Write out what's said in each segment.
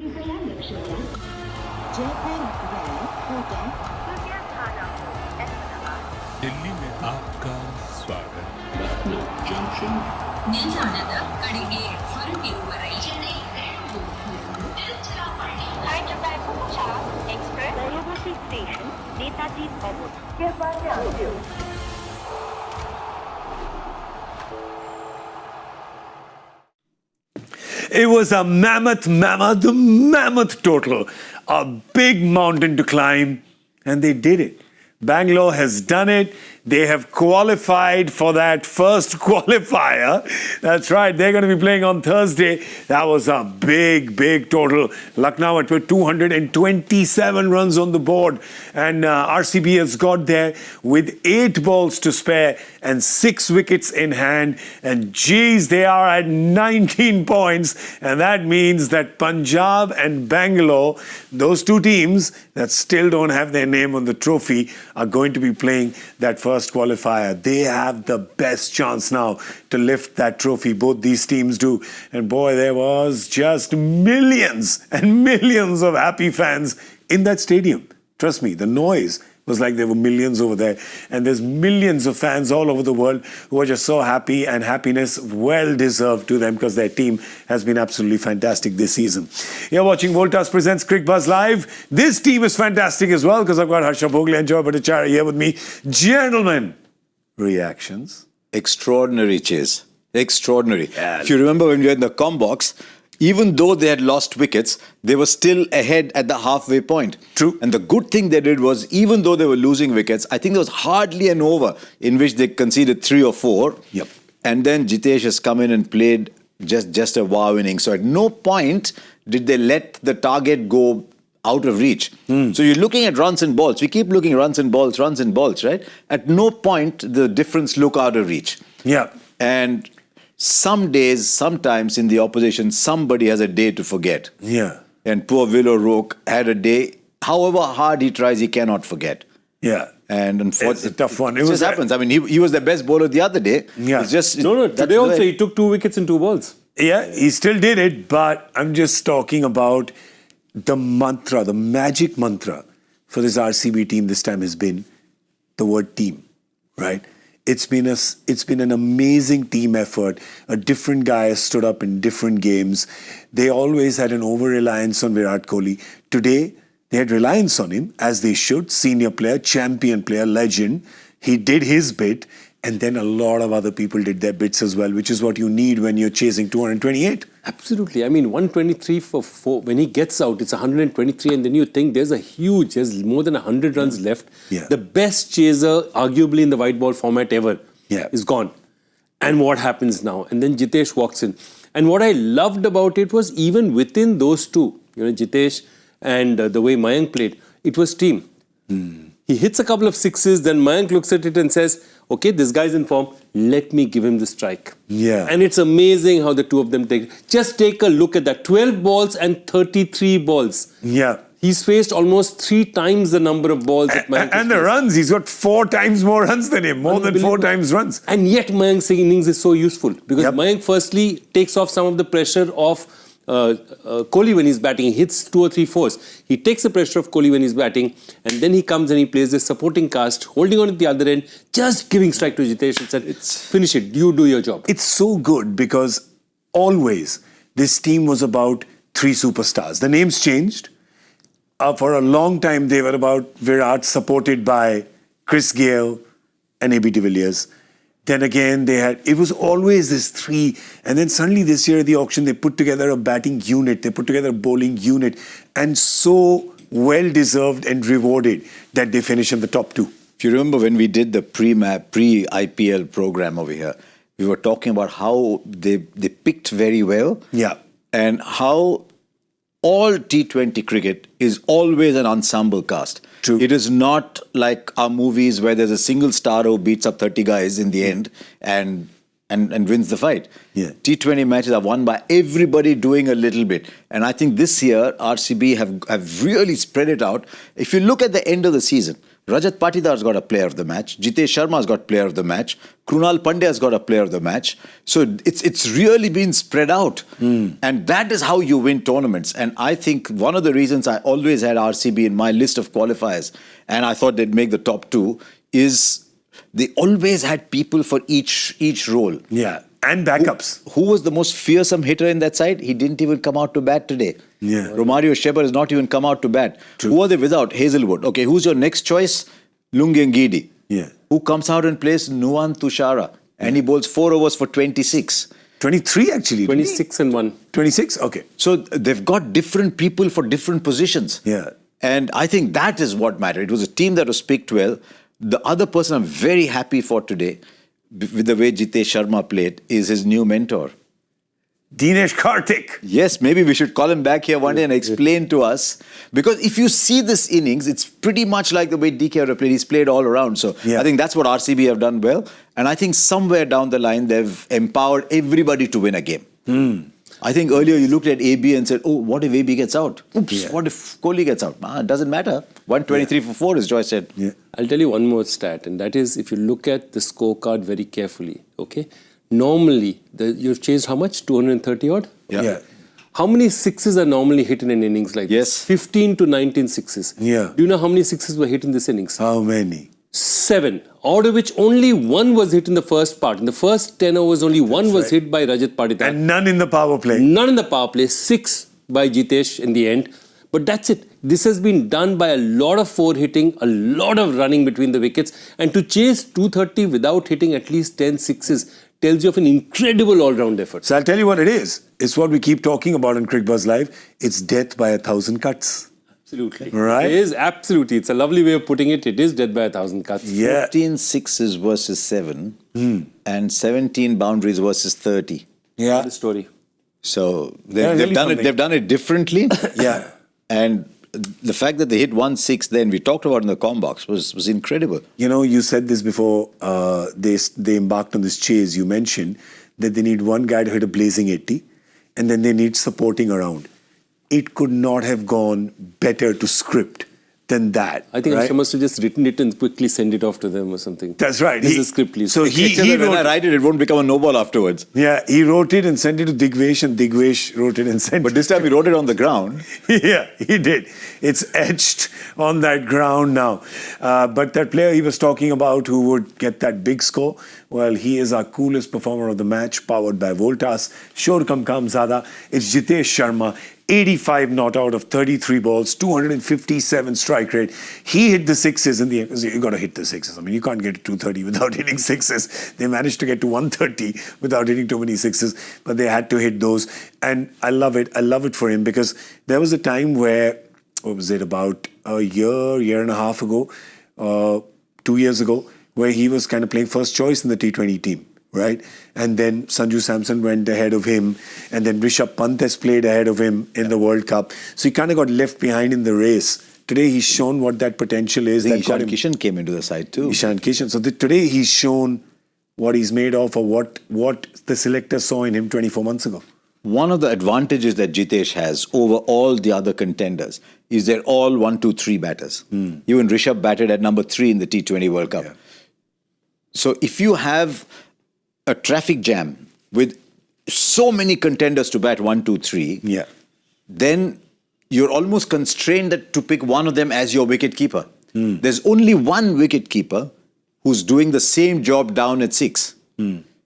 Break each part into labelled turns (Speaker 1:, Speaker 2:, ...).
Speaker 1: दिल्ली में आपका स्वागत लखनऊ जंक्शन
Speaker 2: ನಿಲ್ದಾಣದ ಕಡೆಗೆ ಹೊರಟಿರುವವರೇ Hyderabad Express Rajat Station Netaji Bhavan.
Speaker 3: It was a mammoth total. A big mountain to climb, and they did it. Bangalore has done it. They have qualified for that first qualifier. That's right. They're going to be playing on Thursday. That was a big total. Lucknow at 227 runs on the board. And RCB has got there with 8 balls to spare and 6 wickets in hand. And geez, they are at 19 points. And that means that Punjab and Bangalore, those two teams that still don't have their name on the trophy, are going to be playing that first qualifier. They have the best chance now to lift that trophy. Both these teams do. And boy, there was just millions and millions of happy fans in that stadium. Trust me, the noise was like there were millions over there. And there's millions of fans all over the world who are just so happy, and happiness well deserved to them because their team has been absolutely fantastic this season. You're watching Voltas presents Cricbuzz Live. This team is fantastic as well because I've got Harsha Bhogle and Bhattacharjya here with me. Gentlemen, reactions?
Speaker 4: Extraordinary chase. Extraordinary.
Speaker 3: Yeah.
Speaker 4: If you remember when we were in the com-box, even though they had lost wickets, they were still ahead at the halfway point.
Speaker 3: True.
Speaker 4: And the good thing they did was, even though they were losing wickets, I think there was hardly an over in which they conceded 3 or 4.
Speaker 3: Yep.
Speaker 4: And then Jitesh has come in and played just a wow inning. So at no point did they let the target go out of reach. So you're looking at runs and balls. We keep looking at runs and balls, right? At no point the difference look out of reach.
Speaker 3: Yeah.
Speaker 4: And some days, sometimes in the opposition, somebody has a day to forget.
Speaker 3: Yeah.
Speaker 4: And poor Will O'Rourke had a day. However hard he tries, he cannot forget.
Speaker 3: Yeah.
Speaker 4: And unfortunately,
Speaker 3: It's a tough one.
Speaker 4: It just happens. I mean, he was the best bowler the other day.
Speaker 3: Yeah.
Speaker 4: It's just,
Speaker 5: No,
Speaker 4: that's
Speaker 5: today
Speaker 4: the
Speaker 5: also
Speaker 4: way.
Speaker 5: he took 2 wickets and 2 balls.
Speaker 3: Yeah, he still did it, but I'm just talking about the mantra, the magic mantra for this RCB team this time has been the word team, right? It's been an amazing team effort. A different guy has stood up in different games. They always had an over-reliance on Virat Kohli. Today, they had reliance on him, as they should. Senior player, champion player, legend. He did his bit, and then a lot of other people did their bits as well, which is what you need when you're chasing 228.
Speaker 5: Absolutely. I mean, 123 for 4. When he gets out, it's 123, and then you think there's more than 100 runs left.
Speaker 3: Yeah.
Speaker 5: The best chaser, arguably in the white ball format ever, is gone. And what happens now? And then Jitesh walks in. And what I loved about it was even within those two, Jitesh and the way Mayank played, it was team. He hits a couple of sixes, then Mayank looks at it and says, okay, this guy's in form, let me give him the strike.
Speaker 3: Yeah.
Speaker 5: And it's amazing how the two of them just take a look at that. 12 balls and 33 balls.
Speaker 3: Yeah.
Speaker 5: He's faced almost 3 times the number of balls that Mayank has
Speaker 3: And the
Speaker 5: faced.
Speaker 3: runs, he's got 4 times more runs than him, more than 4 times runs.
Speaker 5: And yet Mayank's innings is so useful because
Speaker 3: Yep.
Speaker 5: Mayank firstly takes off some of the pressure of Kohli when he's batting. He hits 2 or 3 fours. He takes the pressure of Kohli when he's batting, and then he comes and he plays this supporting cast, holding on at the other end, just giving strike to Jitesh and said, finish it, you do your job.
Speaker 3: It's so good because always this team was about 3 superstars. The names changed. For a long time, they were about Virat, supported by Chris Gayle and AB de Villiers. Then again, it was always this 3. And then suddenly this year at the auction, they put together a batting unit. They put together a bowling unit. And so well-deserved and rewarded that they finish in the top 2.
Speaker 4: If you remember when we did the pre-IPL program over here, we were talking about how they picked very well.
Speaker 3: Yeah.
Speaker 4: And how all T20 cricket is always an ensemble cast.
Speaker 3: True.
Speaker 4: It is not like our movies where there's a single star who beats up 30 guys in the end and wins the fight.
Speaker 3: Yeah.
Speaker 4: T20 matches are won by everybody doing a little bit. And I think this year, RCB have really spread it out. If you look at the end of the season, Rajat Patidar's got a player of the match. Jitesh Sharma's got player of the match. Krunal Pandya's got a player of the match. So it's really been spread out. And that is how you win tournaments. And I think one of the reasons I always had RCB in my list of qualifiers, and I thought they'd make the top 2, is they always had people for each role.
Speaker 3: Yeah, and backups.
Speaker 4: Who was the most fearsome hitter in that side? He didn't even come out to bat today.
Speaker 3: Yeah.
Speaker 4: Romario Shepherd has not even come out to bat.
Speaker 3: True.
Speaker 4: Who are they without? Hazelwood. Okay, who's your next choice? Lungengidi.
Speaker 3: Yeah.
Speaker 4: Who comes out and plays Nuwan Tushara? And he bowls 4 overs for 26.
Speaker 3: 23 actually.
Speaker 5: 26 and 1.
Speaker 3: 26? Okay.
Speaker 4: So they've got different people for different positions.
Speaker 3: Yeah.
Speaker 4: And I think that is what mattered. It was a team that was picked well. The other person I'm very happy for today, with the way Jitesh Sharma played, is his new mentor.
Speaker 3: Dinesh Karthik.
Speaker 4: Yes, maybe we should call him back here one day and explain to us. Because if you see this innings, it's pretty much like the way DK would have played. He's played all around. So
Speaker 3: Yeah.
Speaker 4: I think that's what RCB have done well. And I think somewhere down the line, they've empowered everybody to win a game. I think earlier you looked at AB and said, oh, what if AB gets out? Oops,
Speaker 3: Yeah.
Speaker 4: what if Kohli gets out? It doesn't matter. 123 for 4, as Joyce said.
Speaker 3: Yeah.
Speaker 5: I'll tell you one more stat, and that is if you look at the scorecard very carefully, okay? Normally, you've chased how much? 230 odd?
Speaker 3: Yeah.
Speaker 5: How many sixes are normally hit in an innings like
Speaker 4: Yes.
Speaker 5: this? 15 to 19 sixes.
Speaker 3: Yeah.
Speaker 5: Do you know how many sixes were hit in this innings?
Speaker 3: How many?
Speaker 5: 7, out of which only 1 was hit in the first part. In the first 10 overs, only 1 was hit by Rajat Patidar.
Speaker 3: And none in the power play.
Speaker 5: None in the power play, 6 by Jitesh in the end. But that's it. This has been done by a lot of 4 hitting, a lot of running between the wickets. And to chase 230 without hitting at least 10 sixes tells you of an incredible all-round effort.
Speaker 3: So I'll tell you what it is. It's what we keep talking about on Cricbuzz Live. It's death by 1,000 cuts.
Speaker 5: Absolutely.
Speaker 3: Right?
Speaker 5: It is, absolutely. It's a lovely way of putting it. It is death by 1,000 cuts.
Speaker 3: Yeah.
Speaker 4: 14 sixes versus 7 and 17 boundaries versus 30.
Speaker 3: Yeah.
Speaker 5: The story.
Speaker 4: So
Speaker 3: Yeah,
Speaker 4: they've
Speaker 3: really
Speaker 4: done it.
Speaker 3: something.
Speaker 4: They've done it differently.
Speaker 3: Yeah.
Speaker 4: And the fact that they hit 1-6 then we talked about in the comm box was incredible.
Speaker 3: You know, you said this before they embarked on this chase. You mentioned that they need one guy to hit a blazing 80 and then they need supporting around. It could not have gone better to script than that.
Speaker 5: I think
Speaker 3: right?
Speaker 5: I must have just written it and quickly send it off to them or something.
Speaker 3: That's right.
Speaker 5: This is script, please.
Speaker 3: So he
Speaker 4: When I
Speaker 3: wrote,
Speaker 4: write it, it won't become a no ball afterwards.
Speaker 3: yeah, he wrote it and sent it to Digvesh, and Digvesh wrote it and sent
Speaker 4: But
Speaker 3: it.
Speaker 4: this time he wrote it on the ground.
Speaker 3: Yeah, he did. It's etched on that ground now. But that player he was talking about who would get that big score, well, he is our coolest performer of the match, powered by Voltas. Shor Kam Zada. It's Jitesh Sharma. 85 not out of 33 balls, 257 strike rate. He hit the sixes in the end. You got to hit the sixes. I mean, you can't get to 230 without hitting sixes. They managed to get to 130 without hitting too many sixes, but they had to hit those. And I love it. I love it for him because there was a time where, what was it, about a year and a half ago, 2 years ago, where he was kind of playing first choice in the T20 team. Right? And then Sanju Samson went ahead of him. And then Rishabh Pant has played ahead of him in the World Cup. So he kind of got left behind in the race. Today he's shown what that potential is. That got
Speaker 4: Ishan
Speaker 3: him.
Speaker 4: Kishan came into the side too.
Speaker 3: Ishan Kishan. So today he's shown what he's made of or what the selector saw in him 24 months ago.
Speaker 4: One of the advantages that Jitesh has over all the other contenders is they're all 1, 2, 3 batters. Even Rishabh batted at number 3 in the T20 World Cup.
Speaker 3: Yeah.
Speaker 4: So if you have a traffic jam with so many contenders to bat 1, 2, 3,
Speaker 3: Yeah.
Speaker 4: then you're almost constrained to pick one of them as your wicket keeper. There's only one wicket keeper who's doing the same job down at 6.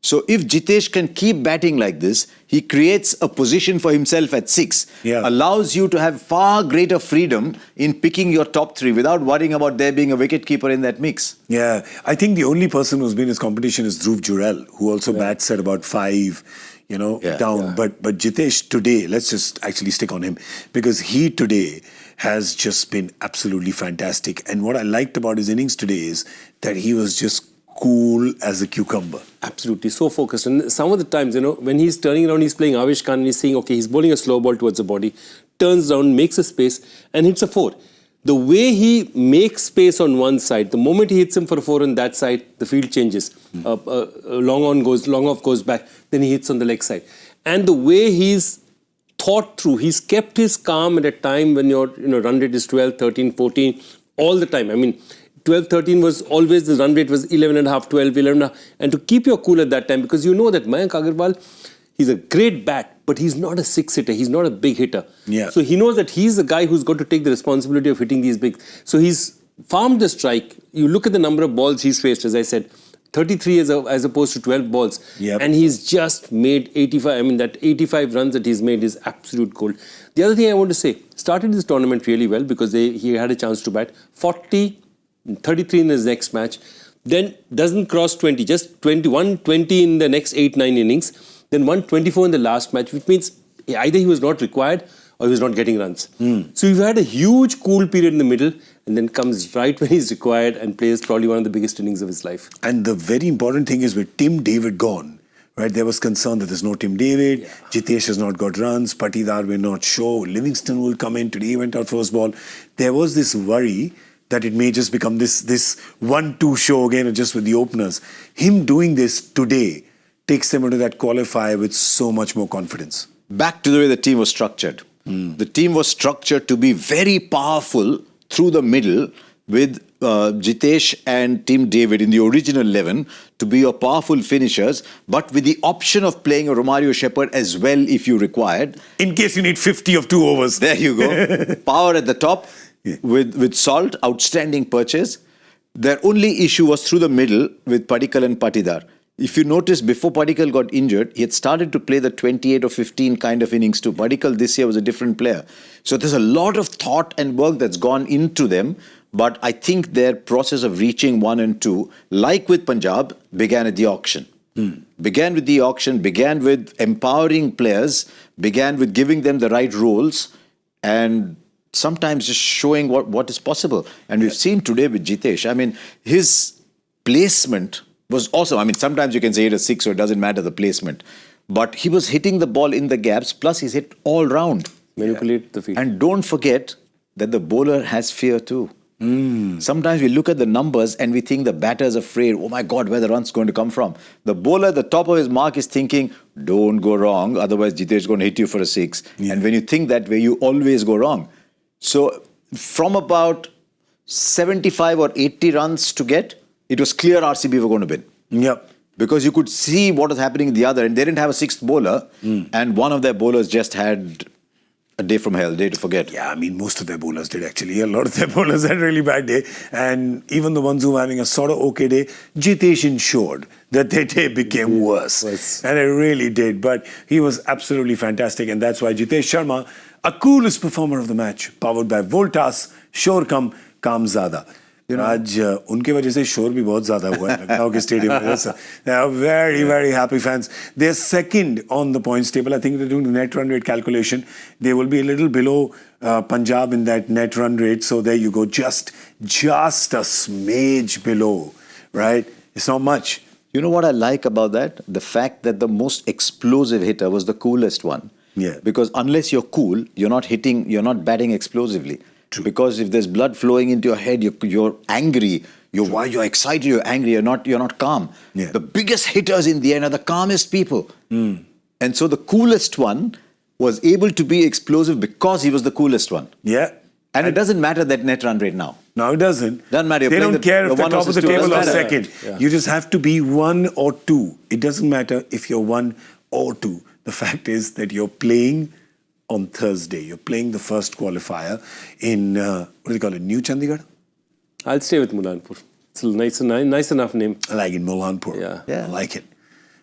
Speaker 4: So if Jitesh can keep batting like this, he creates a position for himself at 6,
Speaker 3: Yeah.
Speaker 4: allows you to have far greater freedom in picking your top 3 without worrying about there being a wicket keeper in that mix.
Speaker 3: Yeah, I think the only person who's been his competition is Dhruv Jurel, who also bats at about 5, down.
Speaker 4: Yeah.
Speaker 3: But Jitesh today, let's just actually stick on him, because he today has just been absolutely fantastic. And what I liked about his innings today is that he was just cool as a cucumber.
Speaker 5: Absolutely, so focused. And some of the times, when he's turning around, he's playing Avish Khan and he's saying, okay, he's bowling a slow ball towards the body, turns down, makes a space and hits a 4. The way he makes space on one side, the moment he hits him for a 4 on that side, the field changes. Long off goes back, then he hits on the leg side. And the way he's thought through, he's kept his calm at a time when your run rate is 12, 13, 14, all the time. I mean, 12, 13 was always the run rate was 11.5, 12, 11.5. And to keep your cool at that time, because you know that Mayank Agarwal, he's a great bat, but he's not a six hitter. He's not a big hitter.
Speaker 3: Yeah.
Speaker 5: So he knows that he's the guy who's got to take the responsibility of hitting these big. So he's farmed the strike. You look at the number of balls he's faced, as I said, 33 as opposed to 12 balls.
Speaker 3: Yep.
Speaker 5: And he's just made 85. I mean, that 85 runs that he's made is absolute gold. The other thing I want to say, started this tournament really well because he had a chance to bat. 40, 33 in his next match. Then doesn't cross 20, just 21, 20 in the next 8-9 innings. Then 124 in the last match, which means either he was not required or he was not getting runs. So you've had a huge cool period in the middle and then comes right when he's required and plays probably one of the biggest innings of his life.
Speaker 3: And the very important thing is with Tim David gone, right? There was concern that there's no Tim David. Yeah. Jitesh has not got runs. Patidar will not show. Livingston will come in. Today he went out first ball. There was this worry that it may just become this 1-2 show again, or just with the openers. Him doing this today takes them into that qualifier with so much more confidence.
Speaker 4: Back to the way the team was structured. The team was structured to be very powerful through the middle with Jitesh and Tim David in the original 11 to be your powerful finishers, but with the option of playing a Romario Shepherd as well if you required.
Speaker 3: In case you need 50 of 2 overs.
Speaker 4: There you go. Power at the top with Salt, outstanding purchase. Their only issue was through the middle with Padikkal and Patidar. If you notice, before Padikkal got injured, he had started to play the 28 or 15 kind of innings too. Padikkal this year was a different player. So there's a lot of thought and work that's gone into them. But I think their process of reaching 1 and 2, like with Punjab, began at the auction. Began with the auction, began with empowering players, began with giving them the right roles, and sometimes just showing what is possible. And we've seen today with Jitesh, I mean, his placement was awesome. I mean, sometimes you can say it as 6, so it doesn't matter the placement. But he was hitting the ball in the gaps, plus he's hit all round.
Speaker 5: Manipulate the field.
Speaker 4: And don't forget that the bowler has fear too. Sometimes we look at the numbers and we think the batter is afraid, oh my God, where the run's going to come from. The bowler at the top of his mark is thinking, don't go wrong, otherwise Jitesh is going to hit you for a 6. And when you think that way, you always go wrong. So from about 75 or 80 runs to get, it was clear RCB were going to win.
Speaker 3: Yep.
Speaker 4: Because you could see what was happening in the other, and they didn't have a 6th bowler, and one of their bowlers just had a day from hell, day to forget.
Speaker 3: Yeah, I mean, most of their bowlers did actually. A lot of their bowlers had a really bad day. And even the ones who were having a sort of okay day, Jitesh ensured that their day became worse. And it really did. But he was absolutely fantastic. And that's why Jitesh Sharma, a coolest performer of the match, powered by Voltas, Shor Kam, Kam Zada. आज उनके वजह से शोर भी बहुत ज़्यादा हुआ है लखनऊ के स्टेडियम में. They are very, very happy fans. They're second on the points table. I think they're doing the net run rate calculation. They will be a little below Punjab in that net run rate. So there you go. Just a smidge below, right? It's not much.
Speaker 4: You know what I like about that? The fact that the most explosive hitter was the coolest one.
Speaker 3: Yeah.
Speaker 4: Because unless you're cool, you're not batting explosively. True. Because if there's blood flowing into your head, you're angry. You're excited, you're angry, you're not calm.
Speaker 3: Yeah.
Speaker 4: The biggest hitters in the end are the calmest people. And so the coolest one was able to be explosive because he was the coolest one.
Speaker 3: Yeah.
Speaker 4: And it doesn't matter that net run rate now.
Speaker 3: No, it doesn't.
Speaker 4: Doesn't matter.
Speaker 3: They don't care if they're top of the table or second.
Speaker 5: Yeah.
Speaker 3: You just have to be 1 or 2. It doesn't matter if you're 1 or 2. The fact is that you're playing on Thursday. You're playing the first qualifier in, what do you call it, New Chandigarh?
Speaker 5: I'll stay with Mulanpur. It's a nice enough name.
Speaker 3: I like it, Mulanpur.
Speaker 4: Yeah.
Speaker 3: I like it.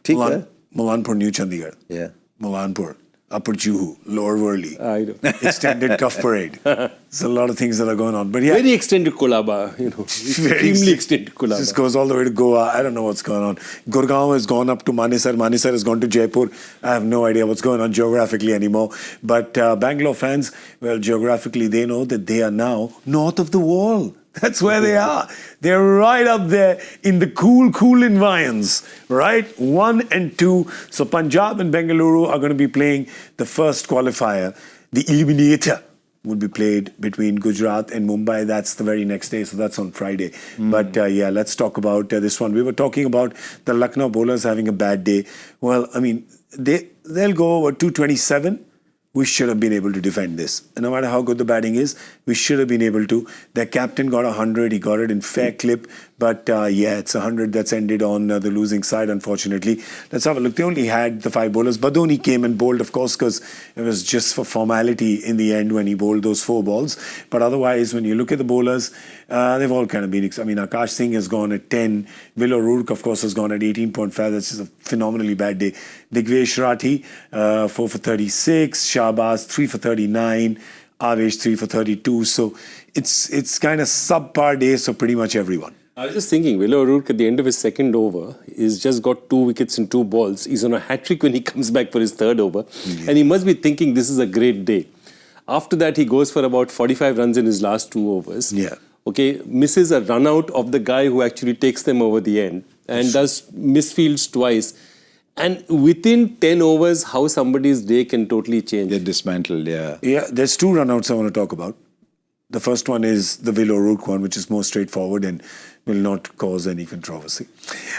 Speaker 4: Mulan,
Speaker 3: Mulanpur, New Chandigarh.
Speaker 4: Yeah.
Speaker 3: Mulanpur, Upper Juhu, Lower Worli.
Speaker 5: I know.
Speaker 3: Extended Tough Parade. There's a lot of things that are going on. But yeah.
Speaker 5: Very extended Kolaba, extremely extended Kolaba.
Speaker 3: This goes all the way to Goa. I don't know what's going on. Gurgaon has gone up to Manesar. Manesar has gone to Jaipur. I have no idea what's going on geographically anymore. But Bangalore fans, well, geographically, they know that they are now north of the wall. That's where they are. They're right up there in the cool environs, right? 1 and 2. So Punjab and Bengaluru are going to be playing the first qualifier. The eliminator will be played between Gujarat and Mumbai. That's the very next day. So that's on Friday. But yeah, let's talk about this one. We were talking about the Lucknow bowlers having a bad day. Well, I mean, they'll go over 227 we should have been able to defend this. And no matter how good the batting is, we should have been able to. Their captain got 100. He got it in fair clip. But it's 100 that's ended on the losing side, unfortunately. Let's have a look. They only had the 5 bowlers. Badoni came and bowled, of course, because it was just for formality in the end when he bowled those 4 balls. But otherwise, when you look at the bowlers, they've all kind of been... I mean, Akash Singh has gone at 10. Will O'Rourke, of course, has gone at 18.5. That's just a phenomenally bad day. Digvesh Rathi, 4 for 36. Shahbaz, 3 for 39. Avesh, 3 for 32. So it's kind of subpar days for pretty much everyone.
Speaker 5: I was just thinking, Will O'Rourke at the end of his second over, he's just got 2 wickets in 2 balls. He's on a hat-trick when he comes back for his third over. And he must be thinking this is a great day. After that, he goes for about 45 runs in his last 2 overs.
Speaker 3: Yeah.
Speaker 5: Okay, misses a run out of the guy who actually takes them over the end and does misfields twice. And within 10 overs, how somebody's day can totally change.
Speaker 4: They're dismantled, yeah.
Speaker 3: Yeah, there's 2 runouts I want to talk about. The first one is the Will O'Rourke one, which is more straightforward and will not cause any controversy.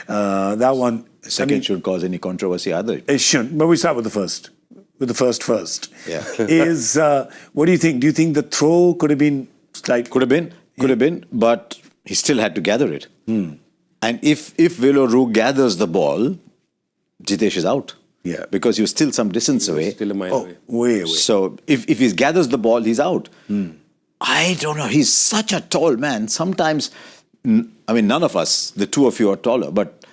Speaker 3: That one...
Speaker 4: Second should cause any controversy either.
Speaker 3: It shouldn't, but we start with the first. With the first.
Speaker 4: Yeah.
Speaker 3: What do you think? Do you think the throw could have been slight?
Speaker 4: Could have been, but he still had to gather it. And if Will O'Rourke gathers the ball, Jitesh is out.
Speaker 3: Yeah.
Speaker 4: Because he was still some distance away.
Speaker 5: Still a mile away.
Speaker 3: Way away.
Speaker 4: So if he gathers the ball, he's out. I don't know. He's such a tall man. Sometimes, I mean, none of us, the 2 of you are taller, but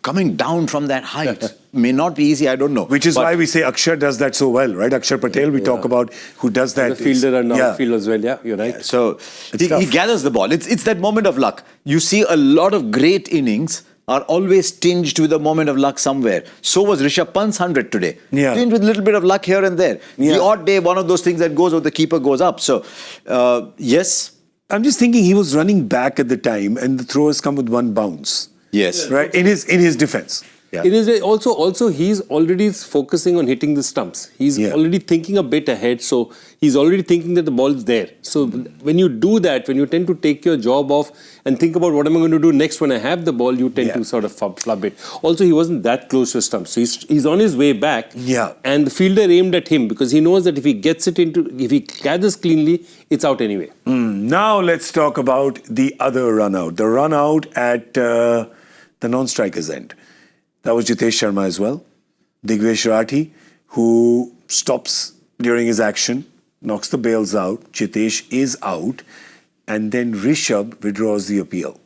Speaker 4: coming down from that height may not be easy. I don't know.
Speaker 3: Which is why we say Akshar does that so well, right? Akshar Patel, we talk about, who does that.
Speaker 5: The fielder and outfield as well, yeah, you're right.
Speaker 4: Yeah, so he gathers the ball. It's that moment of luck. You see a lot of great innings are always tinged with a moment of luck somewhere. So was Rishabh Pant's 100 today.
Speaker 3: Yeah.
Speaker 4: Tinged with a little bit of luck here and there.
Speaker 3: Yeah.
Speaker 4: The odd day, one of those things that goes or the keeper goes up. So, yes.
Speaker 3: I'm just thinking he was running back at the time and the throw has come with 1 bounce.
Speaker 4: Yes.
Speaker 3: Right? In his defense.
Speaker 4: Yeah.
Speaker 5: In his way, also he's already focusing on hitting the stumps. He's already thinking a bit ahead, so he's already thinking that the ball is there. So when you do that, when you tend to take your job off and think about what am I going to do next when I have the ball, you tend to sort of flub it. Also, he wasn't that close to a stump, so he's on his way back.
Speaker 3: Yeah.
Speaker 5: And the fielder aimed at him because he knows that if he gathers cleanly, it's out anyway.
Speaker 3: Now let's talk about the other run out. The run out at the non-striker's end. That was Jitesh Sharma as well. Digvesh Rathi, who stops during his action, knocks the bails out. Jitesh is out. And then Rishabh withdraws the appeal.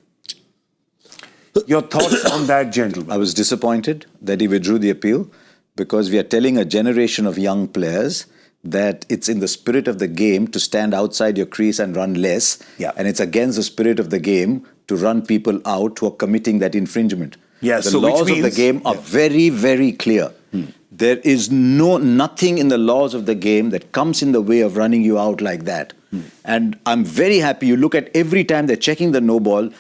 Speaker 3: Your thoughts on that, gentleman?
Speaker 4: I was disappointed that he withdrew the appeal because we are telling a generation of young players that it's in the spirit of the game to stand outside your crease and run less.
Speaker 3: Yeah.
Speaker 4: And it's against the spirit of the game to run people out who are committing that infringement.
Speaker 3: Yeah,
Speaker 4: the
Speaker 3: so which
Speaker 4: laws of the
Speaker 3: means-
Speaker 4: game are very, very clear. There is nothing in the laws of the game that comes in the way of running you out like that. And I'm very happy. You look at every time they're checking the no ball,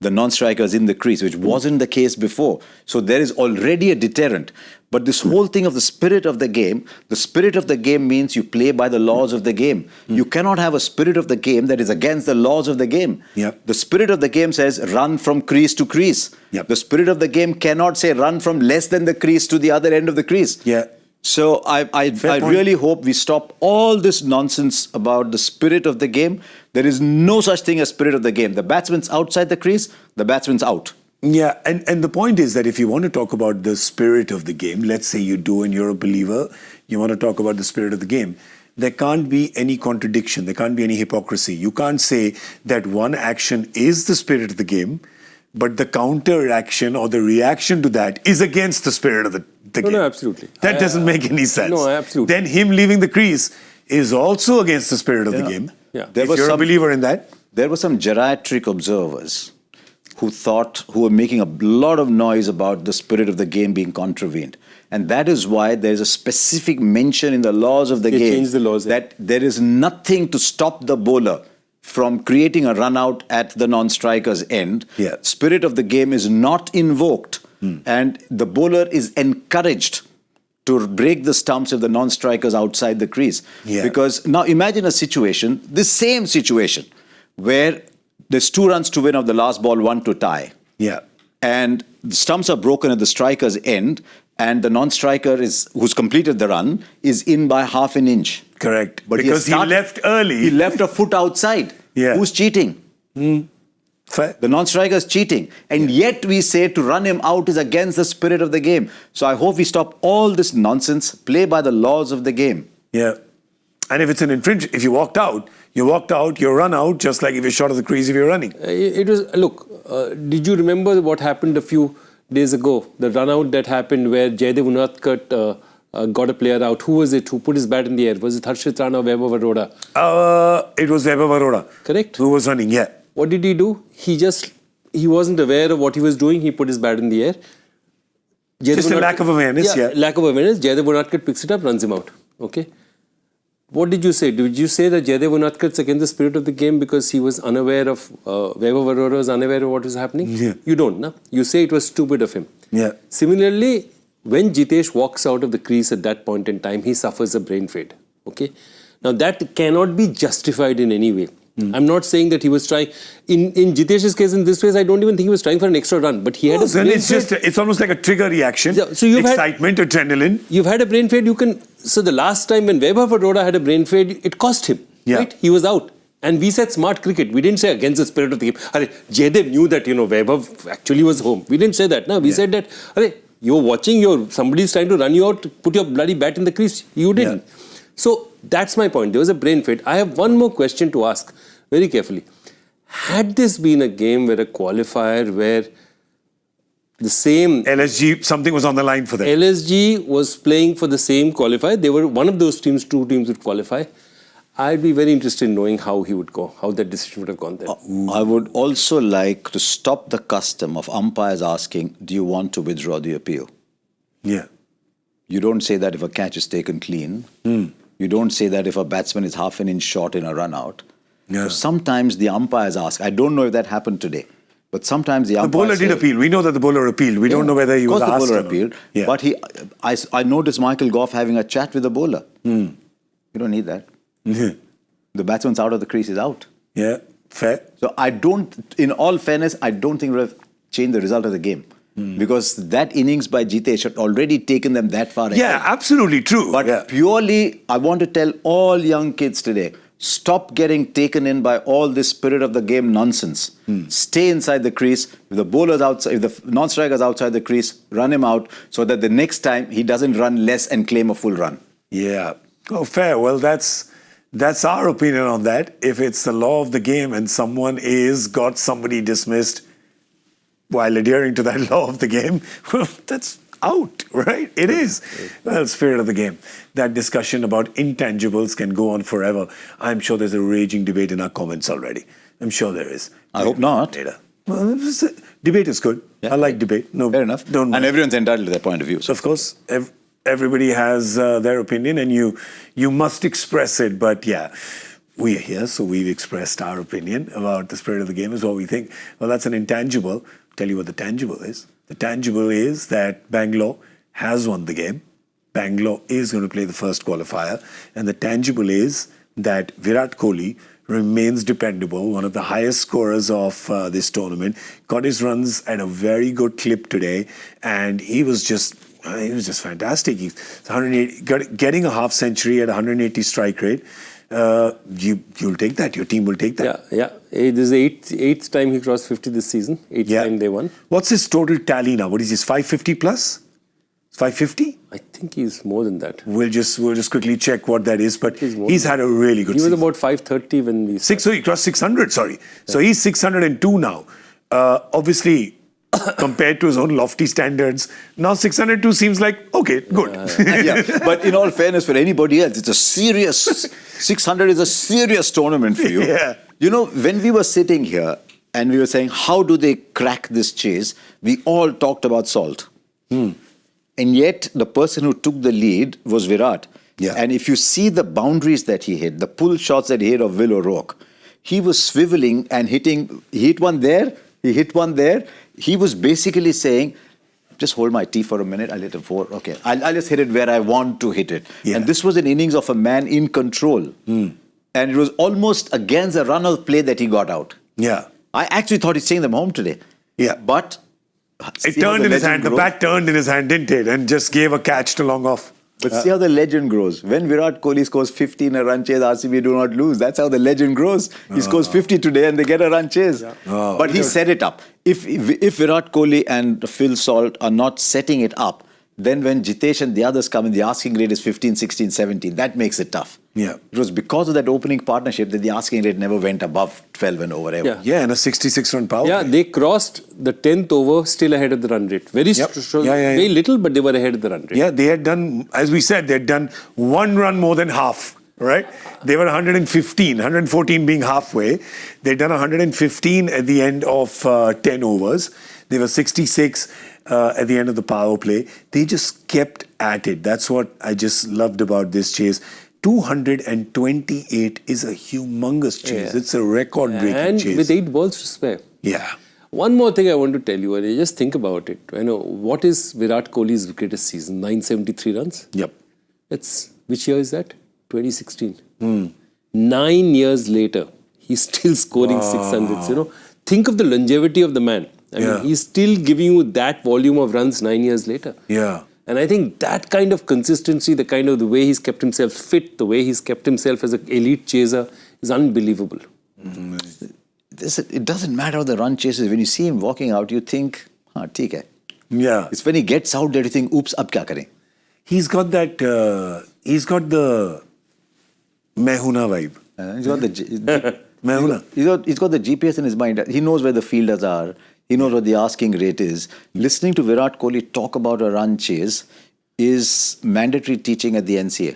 Speaker 4: the non-strikers in the crease, which wasn't the case before. So there is already a deterrent. But this whole thing of the spirit of the game means you play by the laws of the game. You cannot have a spirit of the game that is against the laws of the game.
Speaker 3: Yep.
Speaker 4: The spirit of the game says run from crease to crease.
Speaker 3: Yep.
Speaker 4: The spirit of the game cannot say run from less than the crease to the other end of the crease.
Speaker 3: Yeah.
Speaker 4: So I really hope we stop all this nonsense about the spirit of the game. There is no such thing as spirit of the game. The batsman's outside the crease, the batsman's out.
Speaker 3: Yeah, and the point is that if you want to talk about the spirit of the game, let's say you do and you're a believer, you want to talk about the spirit of the game, there can't be any contradiction, there can't be any hypocrisy. You can't say that one action is the spirit of the game, but the counter action or the reaction to that is against the spirit of the game.
Speaker 5: No, absolutely.
Speaker 3: That doesn't make any sense.
Speaker 5: No, absolutely.
Speaker 3: Then him leaving the crease is also against the spirit of the game.
Speaker 5: Yeah.
Speaker 3: If you're a believer in that.
Speaker 4: There were some geriatric observers who were making a lot of noise about the spirit of the game being contravened. And that is why there's a specific mention in the laws of the game
Speaker 5: changed the laws,
Speaker 4: that there is nothing to stop the bowler from creating a run out at the non-striker's end.
Speaker 3: Yeah.
Speaker 4: Spirit of the game is not invoked and the bowler is encouraged to break the stumps if the non-striker's outside the crease.
Speaker 3: Yeah.
Speaker 4: Because now imagine a situation, this same situation, where there's 2 runs to win of the last ball, 1 to tie.
Speaker 3: Yeah.
Speaker 4: And the stumps are broken at the striker's end, and the non-striker who's completed the run is in by half an inch.
Speaker 3: Correct.
Speaker 4: But
Speaker 3: because he left early.
Speaker 4: He left a foot outside.
Speaker 3: Yeah.
Speaker 4: Who's cheating?
Speaker 3: Fair.
Speaker 4: The non-striker is cheating. And yet we say to run him out is against the spirit of the game. So I hope we stop all this nonsense, play by the laws of the game.
Speaker 3: Yeah. And if it's an infringement, if you walked out, you're run out, just like if you're short of the crease if you're running.
Speaker 5: It was, look, did you remember what happened a few days ago? The run out that happened where Jaydev Unadkat got a player out. Who was it? Who put his bat in the air? Was it Harshit Rana or Vaibhav Arora?
Speaker 3: It was Vaibhav Arora.
Speaker 5: Correct.
Speaker 3: Who was running, yeah.
Speaker 5: What did he do? He wasn't aware of what he was doing. He put his bat in the air.
Speaker 3: Just a lack of awareness, yeah.
Speaker 5: Lack of awareness. Jaydev Unadkat picks it up, runs him out. Okay. What did you say? Did you say that Jaydev Unadkat's against the spirit of the game because he was unaware of, Vaibhav Arora was unaware of what was happening?
Speaker 3: Yeah.
Speaker 5: You don't, no? You say it was stupid of him.
Speaker 3: Yeah.
Speaker 5: Similarly, when Jitesh walks out of the crease at that point in time, he suffers a brain fade. Okay. Now that cannot be justified in any way. I'm not saying that he was trying. In Jitesh's case, in this case, I don't even think he was trying for an extra run. But he had a brain fade.
Speaker 3: It's almost like a trigger reaction.
Speaker 5: Yeah, so
Speaker 3: excitement, adrenaline.
Speaker 5: You've had a brain fade. So the last time when Vaibhav Arora had a brain fade, it cost him.
Speaker 3: Yeah.
Speaker 5: Right? He was out. And we said smart cricket. We didn't say against the spirit of the game. Jaydev knew that, Vaibhav actually was home. We didn't say that. No, we said that, you're watching, somebody's trying to run you out, put your bloody bat in the crease. You didn't. Yeah. So that's my point. There was a brain fade. I have one more question to ask very carefully. Had this been a game where a qualifier where the same...
Speaker 3: LSG, something was on the line for them.
Speaker 5: LSG was playing for the same qualifier. They were one of those teams, two teams would qualify. I'd be very interested in knowing how he would go, how that decision would have gone there.
Speaker 4: I would also like to stop the custom of umpires asking, do you want to withdraw the appeal?
Speaker 3: Yeah.
Speaker 4: You don't say that if a catch is taken clean. You don't say that if a batsman is half an inch short in a run out.
Speaker 3: Yeah.
Speaker 4: So sometimes the umpires ask, I don't know if that happened today, but sometimes the umpires
Speaker 3: The bowler did appeal. We know that the bowler appealed. We don't know whether he was asked.
Speaker 4: Of course the bowler appealed.
Speaker 3: Yeah.
Speaker 4: But I noticed Michael Goff having a chat with the bowler. You don't need that. The batsman's out of the crease, is out.
Speaker 3: Yeah, fair.
Speaker 4: So in all fairness, I don't think it would have changed the result of the game. Because that innings by Jitesh had already taken them that far ahead.
Speaker 3: Yeah, absolutely true.
Speaker 4: But purely, I want to tell all young kids today, stop getting taken in by all this spirit of the game nonsense. Stay inside the crease. If the bowler's outside, if the non-striker's outside the crease, run him out so that the next time he doesn't run less and claim a full run.
Speaker 3: Yeah. Oh, fair. Well, that's our opinion on that. If it's the law of the game and someone got somebody dismissed while adhering to that law of the game, well, that's out, right? It is. Well, spirit of the game. That discussion about intangibles can go on forever. I'm sure there's a raging debate in our comments already. I'm sure there is.
Speaker 4: I hope not.
Speaker 3: Well, debate is good.
Speaker 4: Yeah.
Speaker 3: I like debate. No,
Speaker 4: fair enough.
Speaker 3: Don't mind.
Speaker 4: And everyone's entitled to their point of view.
Speaker 3: So. Of course. Everybody has their opinion and you must express it. But yeah, we are here, so we've expressed our opinion about the spirit of the game is what we think. Well, that's an intangible. Tell you what the tangible is. The tangible is that Bangalore has won the game. Bangalore is going to play the first qualifier. And the tangible is that Virat Kohli remains dependable, one of the highest scorers of this tournament. Got his runs at a very good clip today. And he was just fantastic. He's 180, getting a half century at 180 strike rate. You'll take that. Your team will take that.
Speaker 5: Yeah. This is the eighth time he crossed 50 this season. Eighth time they won.
Speaker 3: What's his total tally now? What is his 550 plus? 550?
Speaker 5: I think he's more than that.
Speaker 3: We'll just quickly check what that is. But he's had a really good season.
Speaker 5: He was about 530 when we started.
Speaker 3: So he crossed 600. Sorry. Yeah. So he's 602 now. Obviously, compared to his own lofty standards, now 602 seems like, okay, good.
Speaker 4: Yeah. But in all fairness, for anybody else, it's a serious, 600 is a serious tournament for you.
Speaker 3: Yeah.
Speaker 4: When we were sitting here and we were saying, how do they crack this chase? We all talked about Salt. And yet, the person who took the lead was Virat.
Speaker 3: Yeah.
Speaker 4: And if you see the boundaries that he hit, the pull shots that he hit of Will O'Rourke, he was swiveling and hitting. He hit one there, he hit one there. He was basically saying, just hold my tee for a minute, I'll hit a 4. Okay, I'll just hit it where I want to hit it.
Speaker 3: Yeah.
Speaker 4: And this was an innings of a man in control. And it was almost against the run of play that he got out.
Speaker 3: Yeah.
Speaker 4: I actually thought he's taking them home today.
Speaker 3: Yeah.
Speaker 4: But
Speaker 3: It turned in his hand. The bat turned in his hand, didn't it? And just gave a catch to long off.
Speaker 4: But see how the legend grows. When Virat Kohli scores 50 in a run chase, RCB do not lose. That's how the legend grows. He scores 50 today and they get a run chase. But he set it up. If Virat Kohli and Phil Salt are not setting it up, then when Jitesh and the others come in, the asking rate is 15, 16, 17. That makes it tough.
Speaker 3: Yeah.
Speaker 4: It was because of that opening partnership that the asking rate never went above 12 and over ever.
Speaker 3: Yeah, and a 66-run power.
Speaker 5: Yeah, they crossed the 10th over still ahead of the run rate. Very little, but they were ahead of the run rate.
Speaker 3: Yeah, they had done, as we said, they had done 1 run more than half, right? They were 115, 114 being halfway. They'd done 115 at the end of 10 overs. They were 66 at the end of the power play. They just kept at it. That's what I just loved about this chase. 228 is a humongous chase.
Speaker 5: Yeah.
Speaker 3: It's a record-breaking chase.
Speaker 5: And with 8 balls to spare.
Speaker 3: Yeah.
Speaker 5: One more thing I want to tell you, and just think about it. You know, what is Virat Kohli's greatest season? 973 runs?
Speaker 3: Yep.
Speaker 5: Which year is that? 2016. 9 years later, he's still scoring 600s. You know, think of the longevity of the man. I mean, he's still giving you that volume of runs 9 years later.
Speaker 3: Yeah.
Speaker 5: And I think that kind of consistency, the way he's kept himself fit, the way he's kept himself as an elite chaser is unbelievable.
Speaker 4: It doesn't matter the run chases. When you see him walking out, you think, theek hai.
Speaker 3: Yeah.
Speaker 4: It's when he gets out there, you think, oops, ab kya kare?
Speaker 3: He's got that, he's got the Mehuna vibe.
Speaker 4: He's got the
Speaker 3: Mehuna.
Speaker 4: He's got the GPS in his mind. He knows where the fielders are. He knows what the asking rate is. Listening to Virat Kohli talk about a run chase is mandatory teaching at the NCA.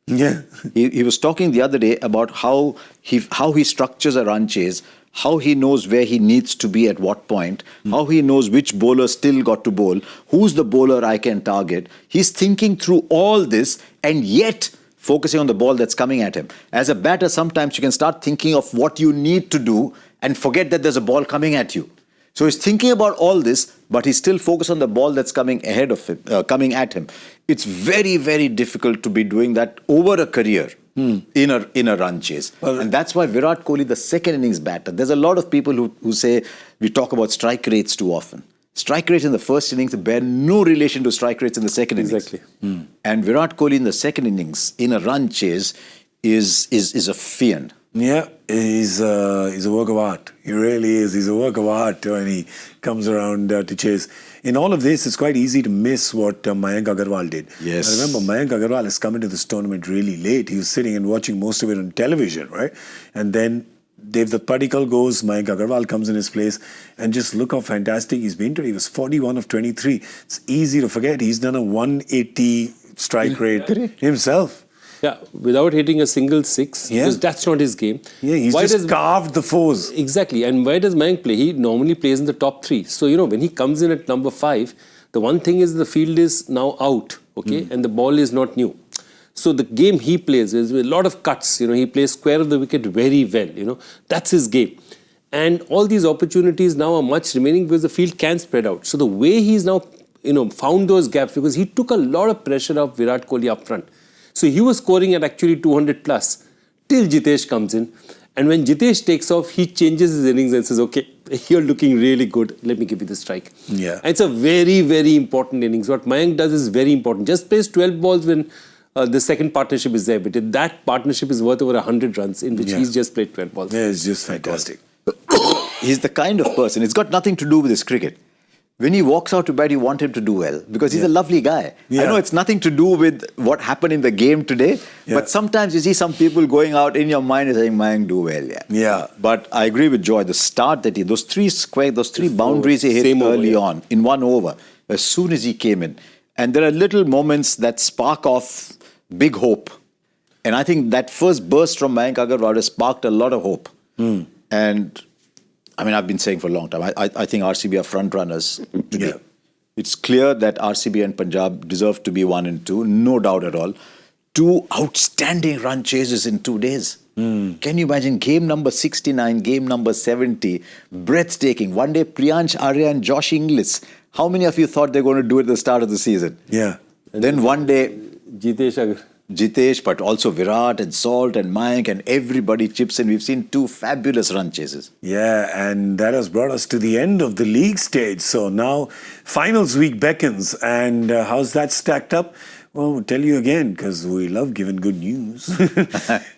Speaker 3: Yeah.
Speaker 4: He was talking the other day about how he structures a run chase, how he knows where he needs to be at what point, how he knows which bowler still got to bowl, who's the bowler I can target. He's thinking through all this and yet focusing on the ball that's coming at him. As a batter, sometimes you can start thinking of what you need to do and forget that there's a ball coming at you. So he's thinking about all this, but he's still focused on the ball that's coming ahead of him, coming at him. It's very, very difficult to be doing that over a career in a run chase. And that's why Virat Kohli, the second innings batter, there's a lot of people who say we talk about strike rates too often. Strike rates in the first innings bear no relation to strike rates in the second innings.
Speaker 5: Exactly.
Speaker 4: And Virat Kohli in the second innings, in a run chase, is a fiend.
Speaker 3: Yeah, he's a work of art. He really is. He's a work of art when he comes around to chase. In all of this, it's quite easy to miss what Mayank Agarwal did.
Speaker 4: Yes.
Speaker 3: I remember Mayank Agarwal has come into this tournament really late. He was sitting and watching most of it on television, right? And then Devdutt Padikkal goes, Mayank Agarwal comes in his place, and just look how fantastic he's been today. He was 41 of 23. It's easy to forget. He's done a 180 strike rate himself.
Speaker 5: Yeah, without hitting a single six, because that's not his game.
Speaker 3: Yeah, he's just carved the foes.
Speaker 5: Exactly. And where does Mayank play? He normally plays in the top 3. So, you know, when he comes in at number 5, the one thing is the field is now out, okay? And the ball is not new. So the game he plays is with a lot of cuts. You know, he plays square of the wicket very well, you know. That's his game. And all these opportunities now are much remaining because the field can spread out. So the way he's now, you know, found those gaps, because he took a lot of pressure off Virat Kohli up front. So he was scoring at actually 200 plus till Jitesh comes in. And when Jitesh takes off, he changes his innings and says, okay, you're looking really good. Let me give you the strike.
Speaker 3: Yeah.
Speaker 5: And it's a very, very important innings. What Mayank does is very important. Just plays 12 balls when the second partnership is there. But that partnership is worth over 100 runs in which he's just played 12 balls.
Speaker 3: Yeah, it's just fantastic.
Speaker 4: He's the kind of person, it's got nothing to do with his cricket. When he walks out to bat, you want him to do well because he's a lovely guy. I know it's nothing to do with what happened in the game today, but sometimes you see some people going out in your mind and saying, Mayank, do well. Yeah. But I agree with Joy. The start that those three boundaries he hit early on in one over, as soon as he came in. And there are little moments that spark off big hope. And I think that first burst from Mayank Agarwal has sparked a lot of hope. And I mean, I've been saying for a long time, I think RCB are front runners today. Yeah. It's clear that RCB and Punjab deserve to be 1 and 2, no doubt at all. 2 outstanding run chases in 2 days. Can you imagine game number 69, game number 70, breathtaking. One day, Priyansh Arya and Josh Inglis. How many of you thought they were going to do it at the start of the season?
Speaker 3: Yeah.
Speaker 4: And then one day,
Speaker 5: Jitesh
Speaker 4: Jitesh, but also Virat and Salt and Mayank and everybody chips in. We've seen 2 fabulous run chases.
Speaker 3: Yeah, and that has brought us to the end of the league stage. So now finals week beckons. And how's that stacked up? Well, we'll tell you again, because we love giving good news,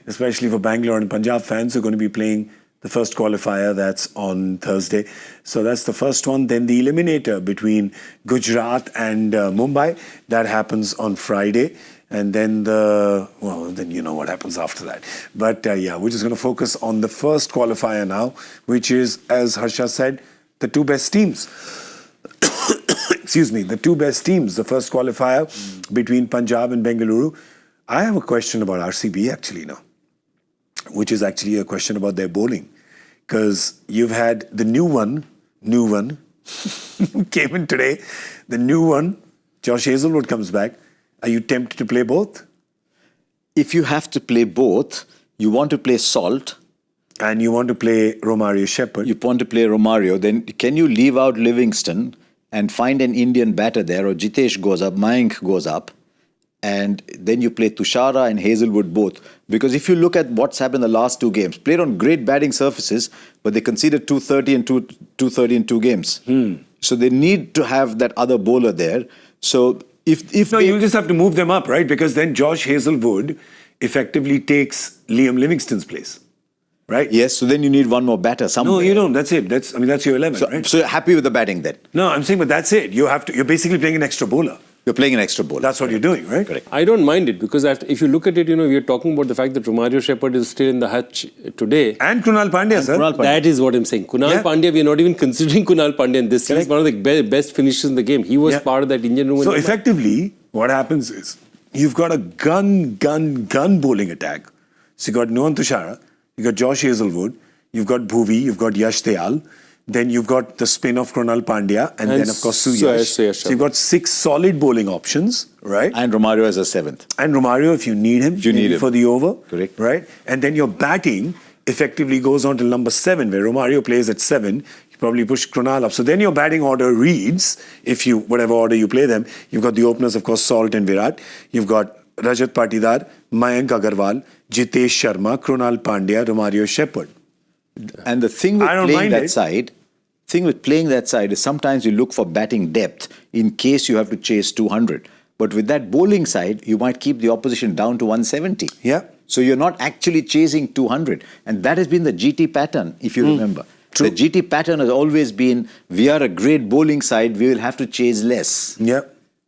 Speaker 3: especially for Bangalore and Punjab fans who are going to be playing the first qualifier. That's on Thursday. So that's the first one. Then the eliminator between Gujarat and Mumbai. That happens on Friday. And then then you know what happens after that. But yeah, we're just going to focus on the first qualifier now, which is, as Harsha said, the 2 best teams. Excuse me, the 2 best teams, the first qualifier between Punjab and Bengaluru. I have a question about RCB actually now, which is actually a question about their bowling. Because you've had the new one, came in today, the new one, Josh Hazlewood comes back. Are you tempted to play both?
Speaker 4: If you have to play both, you want to play Salt.
Speaker 3: And you want to play Romario Shepherd.
Speaker 4: You want to play Romario, then can you leave out Livingston and find an Indian batter there, or Jitesh goes up, Mayank goes up, and then you play Tushara and Hazlewood both. Because if you look at what's happened the last 2 games, played on great batting surfaces, but they conceded 230 and 230 in 2 games. So they need to have that other bowler there. So if
Speaker 3: you just have to move them up, right? Because then Josh Hazlewood effectively takes Liam Livingston's place. Right?
Speaker 4: Yes, so then you need one more batter somewhere.
Speaker 3: No, you don't. That's it. That's your 11, right?
Speaker 4: So you're happy with the batting then?
Speaker 3: No, I'm saying, but that's it. You're basically playing an extra bowler.
Speaker 4: You're playing an extra bowler.
Speaker 3: That's what you're doing, right?
Speaker 4: Correct.
Speaker 5: I don't mind it, because if you look at it, we are talking about the fact that Romario Shepherd is still in the hutch today.
Speaker 3: And Krunal Pandya, sir.
Speaker 5: That is what I'm saying. Kunal Pandya, we are not even considering Kunal Pandya in this. He's one of the best finishers in the game. He was part of that Indian room.
Speaker 3: So effectively, what happens is, you've got a gun bowling attack. So you've got Nohan Tushara, you've got Josh Hazlewood, you've got Bhuvi, you've got Yash Dayal, then you've got the spin of Krunal Pandya, and then of course Suyash. So you've got 6 solid bowling options, right?
Speaker 4: And Romario as a 7th.
Speaker 3: And Romario, if you need him, for the over.
Speaker 4: Correct.
Speaker 3: Right? And then your batting effectively goes on to number 7, where Romario plays at 7. You probably push Krunal up. So then your batting order reads, whatever order you play them, you've got the openers, of course, Salt and Virat. You've got Rajat Patidar, Mayank Agarwal, Jitesh Sharma, Krunal Pandya, Romario Shepherd.
Speaker 4: And the thing with playing that side is sometimes you look for batting depth in case you have to chase 200. But with that bowling side, you might keep the opposition down to 170.
Speaker 3: Yeah.
Speaker 4: So you're not actually chasing 200. And that has been the GT pattern, if you remember.
Speaker 3: True.
Speaker 4: The GT pattern has always been, we are a great bowling side, we will have to chase less.
Speaker 3: Yeah.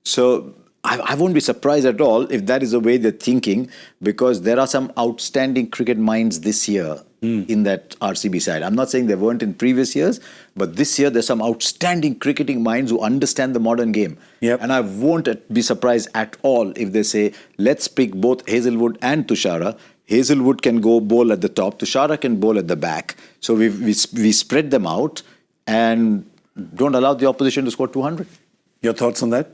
Speaker 4: So I won't be surprised at all if that is the way they're thinking, because there are some outstanding cricket minds this year in that RCB side. I'm not saying they weren't in previous years, but this year there's some outstanding cricketing minds who understand the modern game.
Speaker 3: Yep.
Speaker 4: And I won't be surprised at all if they say, let's pick both Hazlewood and Tushara. Hazlewood can go bowl at the top, Tushara can bowl at the back. So we spread them out and don't allow the opposition to score 200.
Speaker 3: Your thoughts on that?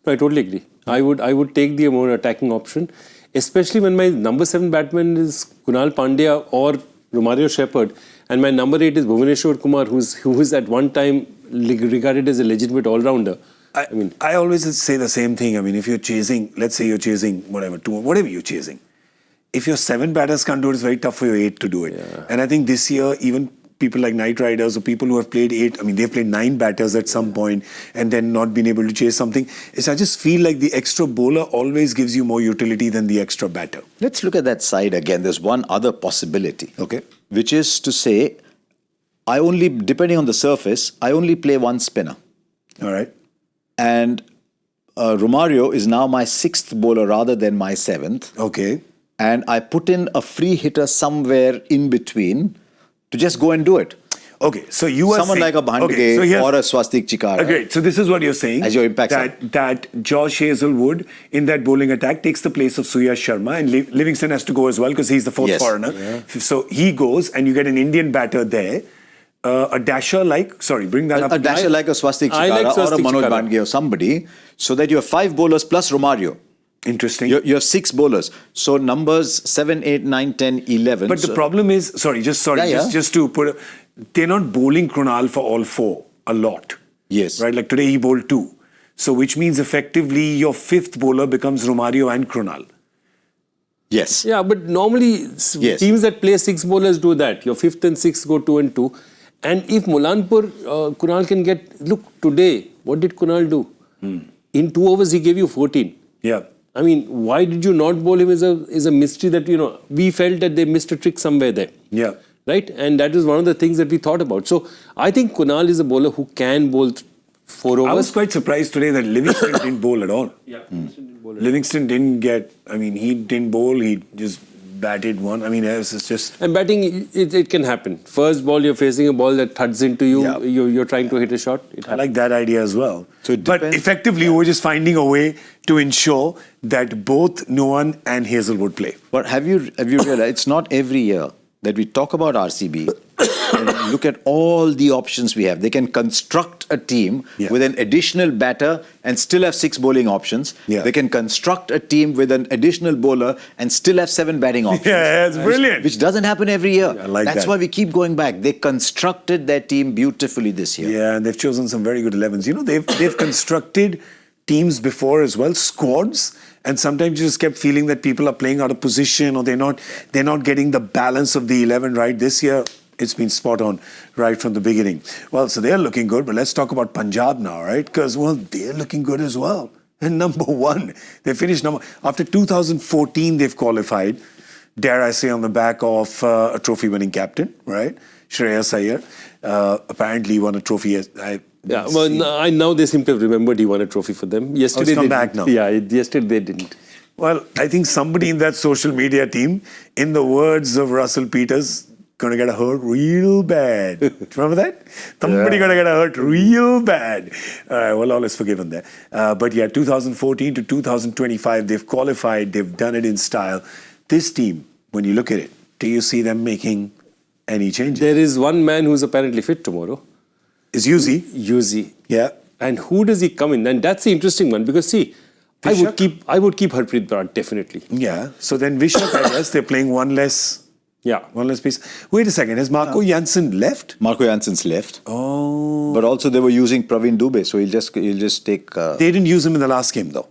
Speaker 5: No, I totally agree. I would take the more attacking option, especially when my number 7 batsman is Kunal Pandya or Romario Shepherd, and my number 8 is Bhuvneshwar Kumar, who was at one time regarded as a legitimate all-rounder.
Speaker 3: I always say the same thing. I mean, if you're chasing, let's say you're chasing whatever you're chasing, if your 7 batters can't do it, it's very tough for your 8 to do it. Yeah. And I think this year, even people like Knight Riders or people who have played 8, they've played 9 batters at some point and then not been able to chase something. I just feel like the extra bowler always gives you more utility than the extra batter.
Speaker 4: Let's look at that side again. There's one other possibility,
Speaker 3: okay,
Speaker 4: which is to say, depending on the surface, I only play 1 spinner.
Speaker 3: All right.
Speaker 4: And Romario is now my 6th bowler rather than my 7th.
Speaker 3: Okay.
Speaker 4: And I put in a free hitter somewhere in between to just go and do it.
Speaker 3: Okay, so you are
Speaker 4: someone
Speaker 3: saying,
Speaker 4: like a Bhandge or a Swastik Chikara.
Speaker 3: Okay, so this is what you're saying.
Speaker 4: As your impact
Speaker 3: that Josh Hazlewood in that bowling attack takes the place of Suyash Sharma, and Livingston has to go as well because he's the 4th foreigner. Yeah. So he goes and you get an Indian batter there. A dasher like, bring that up.
Speaker 4: A dasher like a Swastik Chikara or a Manoj Bhandge or somebody, so that you have 5 bowlers plus Romario.
Speaker 3: Interesting.
Speaker 4: You have 6 bowlers. So numbers 7, 8, 9, 10, 11.
Speaker 3: But the problem is, just to put they're not bowling Krunal for all 4 a lot.
Speaker 4: Yes.
Speaker 3: Right? Like today he bowled 2. So which means effectively your 5th bowler becomes Romario and Krunal.
Speaker 4: Yes.
Speaker 5: Yeah, but normally teams that play 6 bowlers do that. Your 5th and 6th go 2 and 2. And if Mulanpur, Kunal can get... Look, today, what did Kunal do? In 2 overs, he gave you 14.
Speaker 3: Yeah.
Speaker 5: I mean, why did you not bowl him is a mystery that, we felt that they missed a trick somewhere there.
Speaker 3: Yeah.
Speaker 5: Right? And that is one of the things that we thought about. So, I think Kunal is a bowler who can bowl 4 overs.
Speaker 3: I was quite surprised today that Livingston didn't bowl at all.
Speaker 5: Yeah, Livingston didn't bowl at all.
Speaker 3: Livingston didn't get... I mean, he didn't bowl. He just batted one. I mean, it's just...
Speaker 5: And batting, it can happen. First ball, you're facing a ball that thuds into you.
Speaker 3: Yeah.
Speaker 5: You're trying to hit a shot.
Speaker 3: I like that idea as well.
Speaker 4: So it
Speaker 3: but
Speaker 4: depends.
Speaker 3: effectively, we're just finding a way to ensure that both Nuwan and Hazelwood play.
Speaker 4: But have you realized it's not every year that we talk about RCB and look at all the options we have. They can construct a team with an additional batter and still have 6 bowling options.
Speaker 3: Yeah.
Speaker 4: They can construct a team with an additional bowler and still have 7 batting options.
Speaker 3: Yeah, it's brilliant.
Speaker 4: Which doesn't happen every year.
Speaker 3: I like
Speaker 4: That's
Speaker 3: that.
Speaker 4: why we keep going back. They constructed their team beautifully this year.
Speaker 3: Yeah, and they've chosen some very good 11s. They've constructed teams before as well, squads, and sometimes you just kept feeling that people are playing out of position or they're not getting the balance of the 11 right. This year, it's been spot on right from the beginning. Well, so they're looking good, but let's talk about Punjab now, right? Because, well, they're looking good as well. And number 1, they finished after 2014, they've qualified, dare I say, on the back of a trophy-winning captain, right? Shreyas Iyer. Apparently he won a trophy.
Speaker 5: Now they seem to have remembered he won a trophy for them. Yesterday
Speaker 3: it's come
Speaker 5: they
Speaker 3: back
Speaker 5: didn't.
Speaker 3: now.
Speaker 5: Yeah, yesterday they didn't.
Speaker 3: Well, I think somebody in that social media team, in the words of Russell Peters, gonna get hurt real bad. Remember that? Somebody gonna get hurt real bad. Well, all is forgiven there. But yeah, 2014 to 2025, they've qualified. They've done it in style. This team, when you look at it, do you see them making any changes?
Speaker 5: There is one man who's apparently fit tomorrow.
Speaker 3: Is Yuzi?
Speaker 5: Yuzi.
Speaker 3: Yeah.
Speaker 5: And who does he come in? And that's the interesting one because see, I would keep Harpreet Brar definitely.
Speaker 3: Yeah. So then Vishak, I guess they're playing one less piece. Wait a second. Has Marco Jansen left?
Speaker 4: Marco Jansen's left.
Speaker 3: Oh.
Speaker 4: But also they were using Praveen Dubey, so he'll just take...
Speaker 3: They didn't use him in the last game though.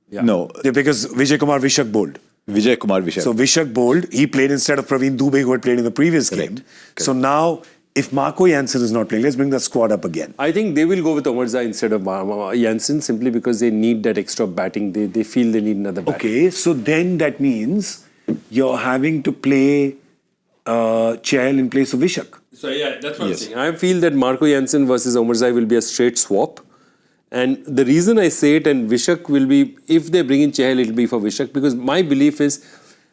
Speaker 5: Yeah.
Speaker 4: No.
Speaker 3: Because Vijay Kumar Vishak bowled.
Speaker 4: Vijay Kumar Vishak.
Speaker 3: So Vishak bowled. He played instead of Praveen Dubey, who had played in the previous game.
Speaker 4: Correct.
Speaker 3: So now, if Marco Jansen is not playing, let's bring that squad up again.
Speaker 5: I think they will go with Omarza instead of Jansen simply because they need that extra batting. They feel they need another bat.
Speaker 3: Okay, so then that means you're having to play Chahal in place of Vishak.
Speaker 5: So yeah, that's what I'm saying. I feel that Marco Jansen versus Omarzai will be a straight swap. And the reason I say it, and Vishak will be, if they bring in Chahal, it'll be for Vishak, because my belief is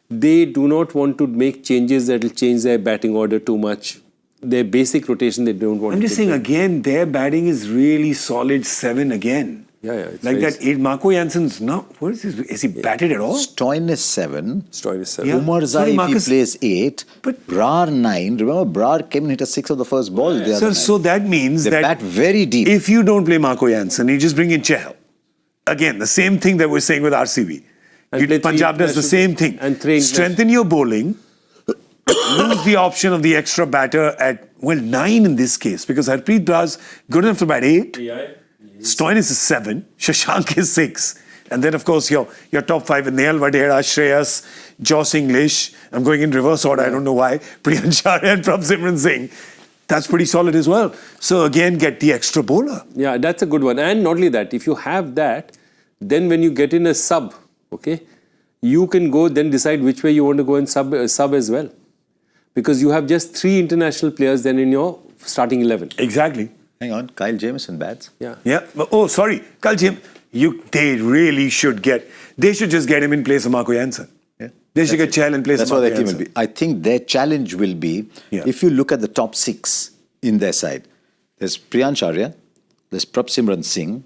Speaker 5: they do not want to make changes that will change their batting order too much. Their basic rotation, they don't want
Speaker 3: I'm
Speaker 5: to
Speaker 3: just saying again, their batting is really solid 7 again.
Speaker 5: Yeah, it's
Speaker 3: like
Speaker 5: very
Speaker 3: that 8. Marco Jansen's not, what is this? Is he batted at all?
Speaker 4: Stoin is 7.
Speaker 5: Stoin is 7.
Speaker 3: Yeah.
Speaker 4: Umarzai,
Speaker 3: Sorry,
Speaker 4: if
Speaker 3: Marcus,
Speaker 4: he plays 8.
Speaker 3: but-
Speaker 4: Brar 9. Remember, Brar came and hit a 6 of the first ball. The other
Speaker 3: Sir,
Speaker 4: night.
Speaker 3: so that means
Speaker 4: They
Speaker 3: that
Speaker 4: bat very deep.
Speaker 3: if you don't play Marco Jansen, you just bring in Chahal. Again, the same thing that we're saying with RCB.
Speaker 5: And play
Speaker 3: Punjab
Speaker 5: three
Speaker 3: does the
Speaker 5: international-
Speaker 3: same thing.
Speaker 5: and three
Speaker 3: Strengthen your bowling. Lose the option of the extra batter at, 9 in this case, because Harpreet Brar's good enough to bat 8. Stoin is 7. Shashank is 6. And then, of course, your top 5 with Nehal Vadera, Shreyas, Joss English. I'm going in reverse order, I don't know why. Priyanshar and Prabh Simran Singh. That's pretty solid as well. So, again, get the extra bowler.
Speaker 5: Yeah, that's a good one. And not only that, if you have that, then when you get in a sub, okay, you can go then decide which way you want to go and sub as well. Because you have just 3 international players then in your starting 11.
Speaker 3: Exactly.
Speaker 4: Hang on, Kyle Jamieson bats.
Speaker 5: Yeah.
Speaker 3: Yeah. Oh, sorry. Kaljim, they really should they should just get him in place of Marco Jansen.
Speaker 4: Yeah.
Speaker 3: They should get Chahal in place
Speaker 4: That's
Speaker 3: of
Speaker 4: what
Speaker 3: Marco
Speaker 4: their team will
Speaker 3: Jansen.
Speaker 4: be. I think their challenge will be, if you look at the top 6 in their side, there's Priyansharya, there's Prabh Simran Singh,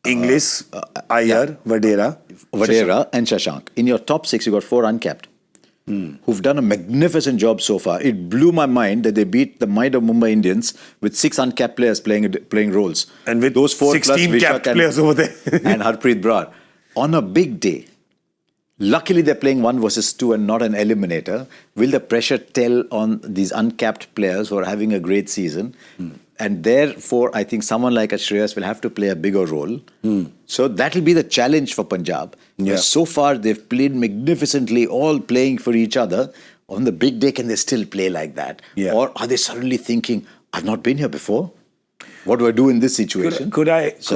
Speaker 3: English, Iyer, Vadera.
Speaker 4: and Shashank. In your top 6, you got 4 uncapped. Who've done a magnificent job so far. It blew my mind that they beat the might of Mumbai Indians with 6 uncapped players playing roles.
Speaker 3: And with
Speaker 4: those 4
Speaker 3: 16
Speaker 4: plus
Speaker 3: capped
Speaker 4: Vishak
Speaker 3: players over there.
Speaker 4: and Harpreet Brar. On a big day, luckily they're playing 1 versus 2 and not an eliminator. Will the pressure tell on these uncapped players who are having a great season? And therefore, I think someone like a Shreyas will have to play a bigger role. So that will be the challenge for Punjab.
Speaker 3: Yeah.
Speaker 4: So far, they've played magnificently, all playing for each other. On the big day, can they still play like that?
Speaker 3: Yeah.
Speaker 4: Or are they suddenly thinking, I've not been here before? What do I do in this situation? That's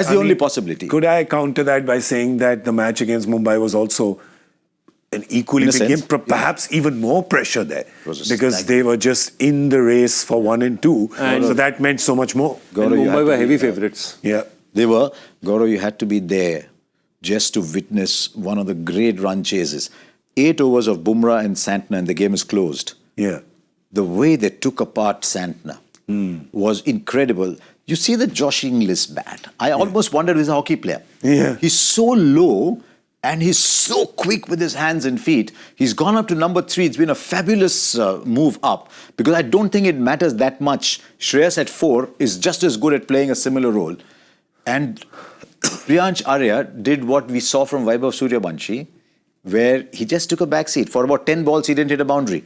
Speaker 4: the only possibility.
Speaker 3: Could I counter that by saying that the match against Mumbai was also an equally
Speaker 4: In a
Speaker 3: big game,
Speaker 4: sense,
Speaker 3: perhaps even more pressure there,
Speaker 4: was
Speaker 3: because
Speaker 4: like-
Speaker 3: they were just in the race for 1 and 2,
Speaker 5: And-
Speaker 3: so that meant so much more.
Speaker 5: And
Speaker 4: Gaurav, you had
Speaker 5: Mumbai
Speaker 4: to
Speaker 5: were
Speaker 4: be
Speaker 5: heavy
Speaker 4: there.
Speaker 5: favourites.
Speaker 3: Yeah,
Speaker 4: They were. Gaurav, you had to be there just to witness one of the great run chases. 8 overs of Bumrah and Santner and the game is closed.
Speaker 3: yeah,
Speaker 4: The way they took apart Santner was incredible. You see the Josh Inglis bat. I almost wondered he's a hockey player.
Speaker 3: Yeah.
Speaker 4: He's so low and he's so quick with his hands and feet. He's gone up to number 3. It's been a fabulous move up because I don't think it matters that much. Shreyas at 4 is just as good at playing a similar role. And Priyansh Arya did what we saw from Vaibhav Suryavanshi, where he just took a back seat. For about 10 balls, he didn't hit a boundary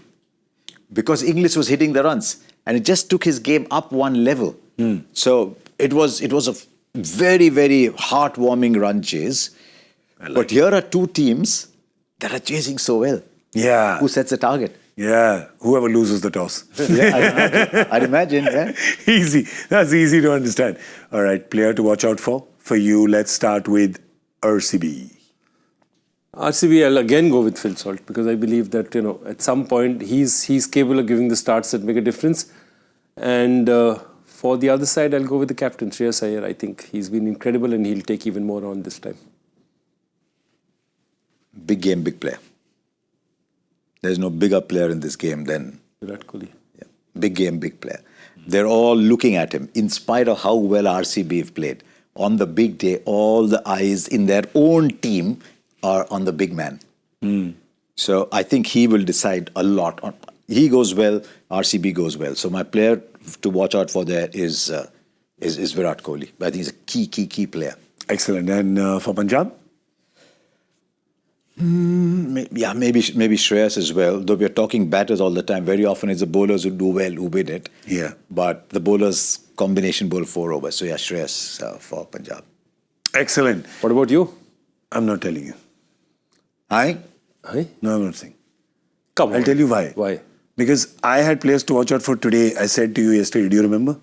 Speaker 4: because Inglis was hitting the runs. And it just took his game up one level. So it was a very, very heartwarming run chase. But here are two teams that are chasing so well.
Speaker 3: yeah,
Speaker 4: Who sets the target?
Speaker 3: yeah. Whoever loses the toss.
Speaker 4: Yeah, I'd imagine. Yeah.
Speaker 3: Easy. That's easy to understand. All right, player to watch out for. For you, let's start with RCB.
Speaker 5: RCB, I'll again go with Phil Salt because I believe that at some point he's capable of giving the starts that make a difference. And for the other side, I'll go with the captain Shreyas Iyer. I think he's been incredible and he'll take even more on this time.
Speaker 4: Big game, big player. There's no bigger player in this game than
Speaker 5: Virat Kohli.
Speaker 4: yeah, big game, big player. They're all looking at him in spite of how well RCB have played. On the big day, all the eyes in their own team are on the big man. So I think he will decide a lot. He goes well, RCB goes well. So my player to watch out for there is Virat Kohli. I think he's a key player.
Speaker 3: Excellent. And for Punjab?
Speaker 4: Maybe Shreyas as well. Though we are talking batters all the time. Very often it's the bowlers who do well, who win it.
Speaker 3: Yeah.
Speaker 4: But the bowlers combination bowl 4 overs. So yeah, Shreyas for Punjab.
Speaker 3: Excellent.
Speaker 5: What about you?
Speaker 3: I'm not telling you.
Speaker 5: Aye?
Speaker 3: No, I'm not saying.
Speaker 5: Come on.
Speaker 3: I'll tell you why.
Speaker 5: Why?
Speaker 3: Because I had players to watch out for today. I said to you yesterday, do you remember?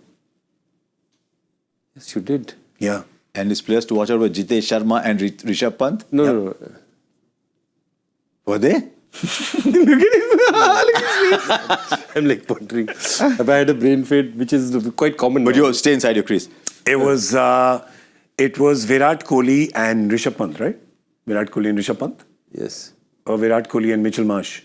Speaker 5: Yes, you did.
Speaker 3: Yeah.
Speaker 4: And his players to watch out were Jitesh Sharma and Rishabh Pant.
Speaker 5: No.
Speaker 4: Were they?
Speaker 3: Look at him.
Speaker 5: I'm like pondering. Have I had a brain fade, which is quite common
Speaker 4: But
Speaker 5: now.
Speaker 4: you stay inside your crease.
Speaker 3: It was Virat Kohli and Rishabh Pant, right? Virat Kohli and Rishabh Pant?
Speaker 5: Yes.
Speaker 3: Or Virat Kohli and Mitchell Marsh?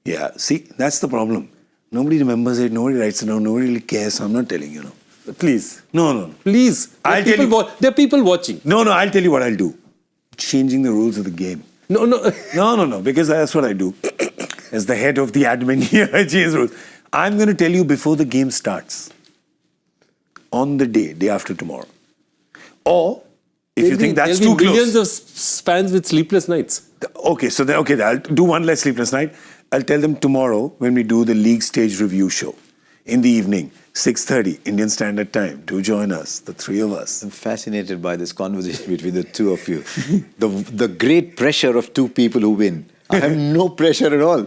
Speaker 3: Yeah, see, that's the problem. Nobody remembers it, nobody writes it down, nobody really cares. I'm not telling you.
Speaker 5: Please.
Speaker 3: No.
Speaker 5: Please.
Speaker 3: I'll tell you.
Speaker 5: There are people watching.
Speaker 3: No, I'll tell you what I'll do. Changing the rules of the game.
Speaker 5: No.
Speaker 3: No, because that's what I do. As the head of the admin here, I change rules. I'm going to tell you before the game starts. On the day after tomorrow. Or, if you think that's too
Speaker 5: millions
Speaker 3: close.
Speaker 5: of fans with sleepless nights.
Speaker 3: Okay, I'll do one less sleepless night. I'll tell them tomorrow when we do the league stage review show. In the evening, 6:30 Indian Standard Time. Do join us, the three of us.
Speaker 4: I'm fascinated by this conversation between the two of you. The great pressure of two people who win. I have no pressure at all.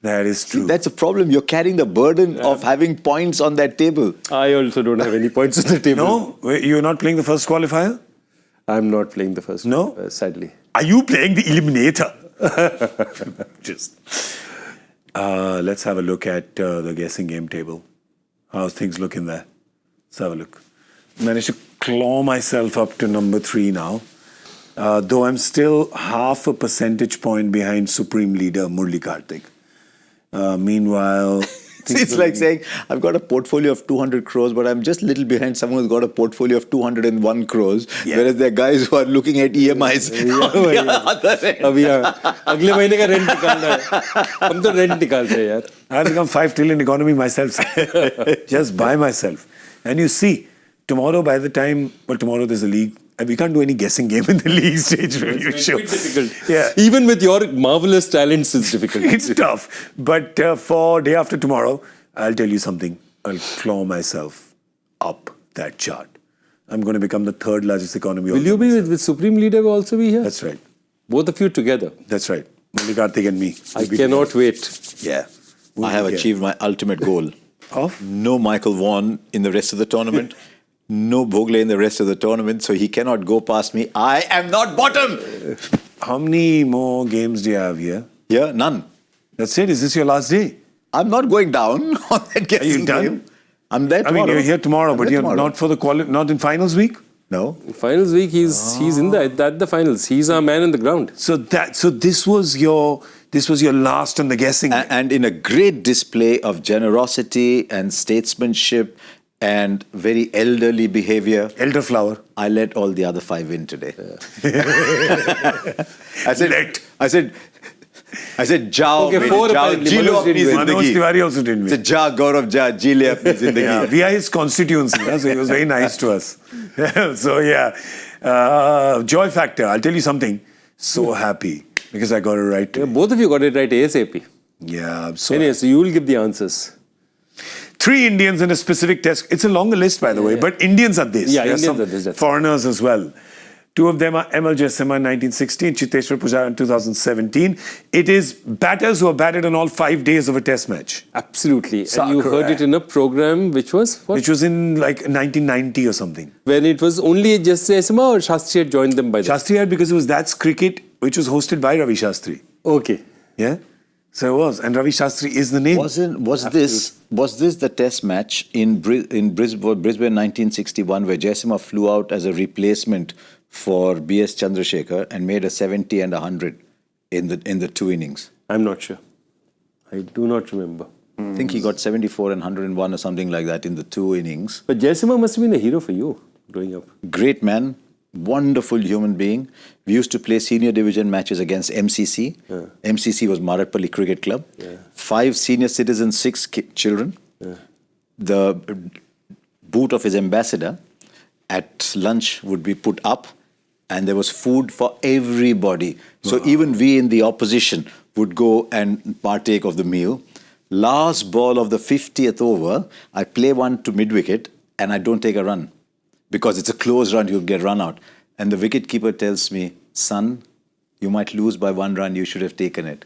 Speaker 3: That is true.
Speaker 4: That's a problem. You're carrying the burden of having points on that table.
Speaker 5: I also don't have any points on the table.
Speaker 3: No? You're not playing the first qualifier?
Speaker 5: I'm not playing the first
Speaker 3: No?
Speaker 5: one, sadly.
Speaker 3: Are you playing the eliminator? Let's have a look at the guessing game table. How's things looking there? Let's have a look. Managed to claw myself up to number 3 now. Though I'm still half a percentage point behind Supreme Leader Murli Karthik. Meanwhile...
Speaker 4: It's like saying, I've got a portfolio of 200 crores, but I'm just a little behind someone who's got a portfolio of 201 crores, whereas there are guys who are looking at EMIs on the other end.
Speaker 5: अभी अगले महीने का rent निकालना है हम तो rent निकालते हैं यार
Speaker 3: I'll become 5 trillion economy myself. Just by myself. And you see, tomorrow tomorrow there's a league. And we can't do any guessing game in the league stage review show.
Speaker 5: It's difficult.
Speaker 3: Yeah.
Speaker 5: Even with your marvelous talents, it's difficult.
Speaker 3: It's tough. But for day after tomorrow, I'll tell you something. I'll claw myself up that chart. I'm going to become the third largest economy.
Speaker 5: Will you be with Supreme Leader will also be here?
Speaker 3: That's right.
Speaker 5: Both of you together.
Speaker 3: That's right. Only Karthik and me.
Speaker 5: I cannot wait.
Speaker 3: Yeah.
Speaker 4: I have achieved my ultimate goal.
Speaker 3: Of?
Speaker 4: No Michael Vaughan in the rest of the tournament. No Bhogle in the rest of the tournament. So he cannot go past me. I am not bottom.
Speaker 3: How many more games do you have here?
Speaker 4: Yeah, none.
Speaker 3: That's it. Is this your last day?
Speaker 4: I'm not going down on that guessing
Speaker 3: done?
Speaker 4: game. I'm there
Speaker 3: I
Speaker 4: tomorrow.
Speaker 3: mean, you're here tomorrow,
Speaker 4: I'm
Speaker 3: but
Speaker 4: there
Speaker 3: you're
Speaker 4: tomorrow.
Speaker 3: not for the not in finals week.
Speaker 4: No.
Speaker 5: Finals week, he's in the finals. He's our man on the ground.
Speaker 3: So this was your last on the guessing.
Speaker 4: And in a great display of generosity and statesmanship and very elderly behavior,
Speaker 3: Elderflower.
Speaker 4: I let all the other 5 in today. I said, jao,
Speaker 5: Okay,
Speaker 4: beti,
Speaker 5: 4
Speaker 4: jao,
Speaker 5: apparently.
Speaker 4: ji lo
Speaker 5: Manoj
Speaker 4: apni
Speaker 5: didn't win.
Speaker 3: Manoj
Speaker 4: zindagi.
Speaker 3: Tiwari also didn't
Speaker 4: I
Speaker 3: win.
Speaker 4: said, ja, Gaurav, ja, ji le apni zindagi.
Speaker 3: Yeah, we are his constituency, so he was very nice to us. So yeah, joy factor. I'll tell you something. So happy because I got it right.
Speaker 5: Yeah, both of you got it right ASAP.
Speaker 3: Yeah, I'm so
Speaker 5: Anyway, so you will give the answers.
Speaker 3: 3 Indians in a specific test. It's a longer list, by the way, but Indians are this.
Speaker 5: Yeah,
Speaker 3: There
Speaker 5: Indians
Speaker 3: some
Speaker 5: are this, that's
Speaker 3: foreigners as well. 2 of them are ML Jaiswal in 1960 and Jitesh Pujara in 2017. It is batters who have batted on all 5 days of a test match,
Speaker 5: Absolutely. And you heard
Speaker 3: Sakura.
Speaker 5: it in a program which was what?
Speaker 3: which was in like 1990 or something.
Speaker 5: When it was only just Jaiswal or Shastri had joined them by then?
Speaker 3: Shastri had because it was That's Cricket, which was hosted by Ravi Shastri.
Speaker 5: Okay.
Speaker 3: Yeah? So it was. And Ravi Shastri is the name.
Speaker 4: Was this the test match in Brisbane 1961 where Jaiswal flew out as a replacement for B.S. Chandrasekhar and made a 70 and 100 in the 2 innings?
Speaker 5: I'm not sure. I do not remember.
Speaker 4: I think he got 74 and 101 or something like that in the 2 innings.
Speaker 5: But Jaiswal must have been a hero for you growing up.
Speaker 4: Great man, wonderful human being. We used to play senior division matches against MCC. MCC was Maratpalli Cricket Club. 5 senior citizens, 6 children. The boot of his ambassador at lunch would be put up and there was food for everybody. So even we in the opposition would go and partake of the meal. Last ball of the 50th over, I play one to mid-wicket and I don't take a run. Because it's a close run, you'll get run out. And the wicket-keeper tells me, son, you might lose by 1 run, you should have taken it.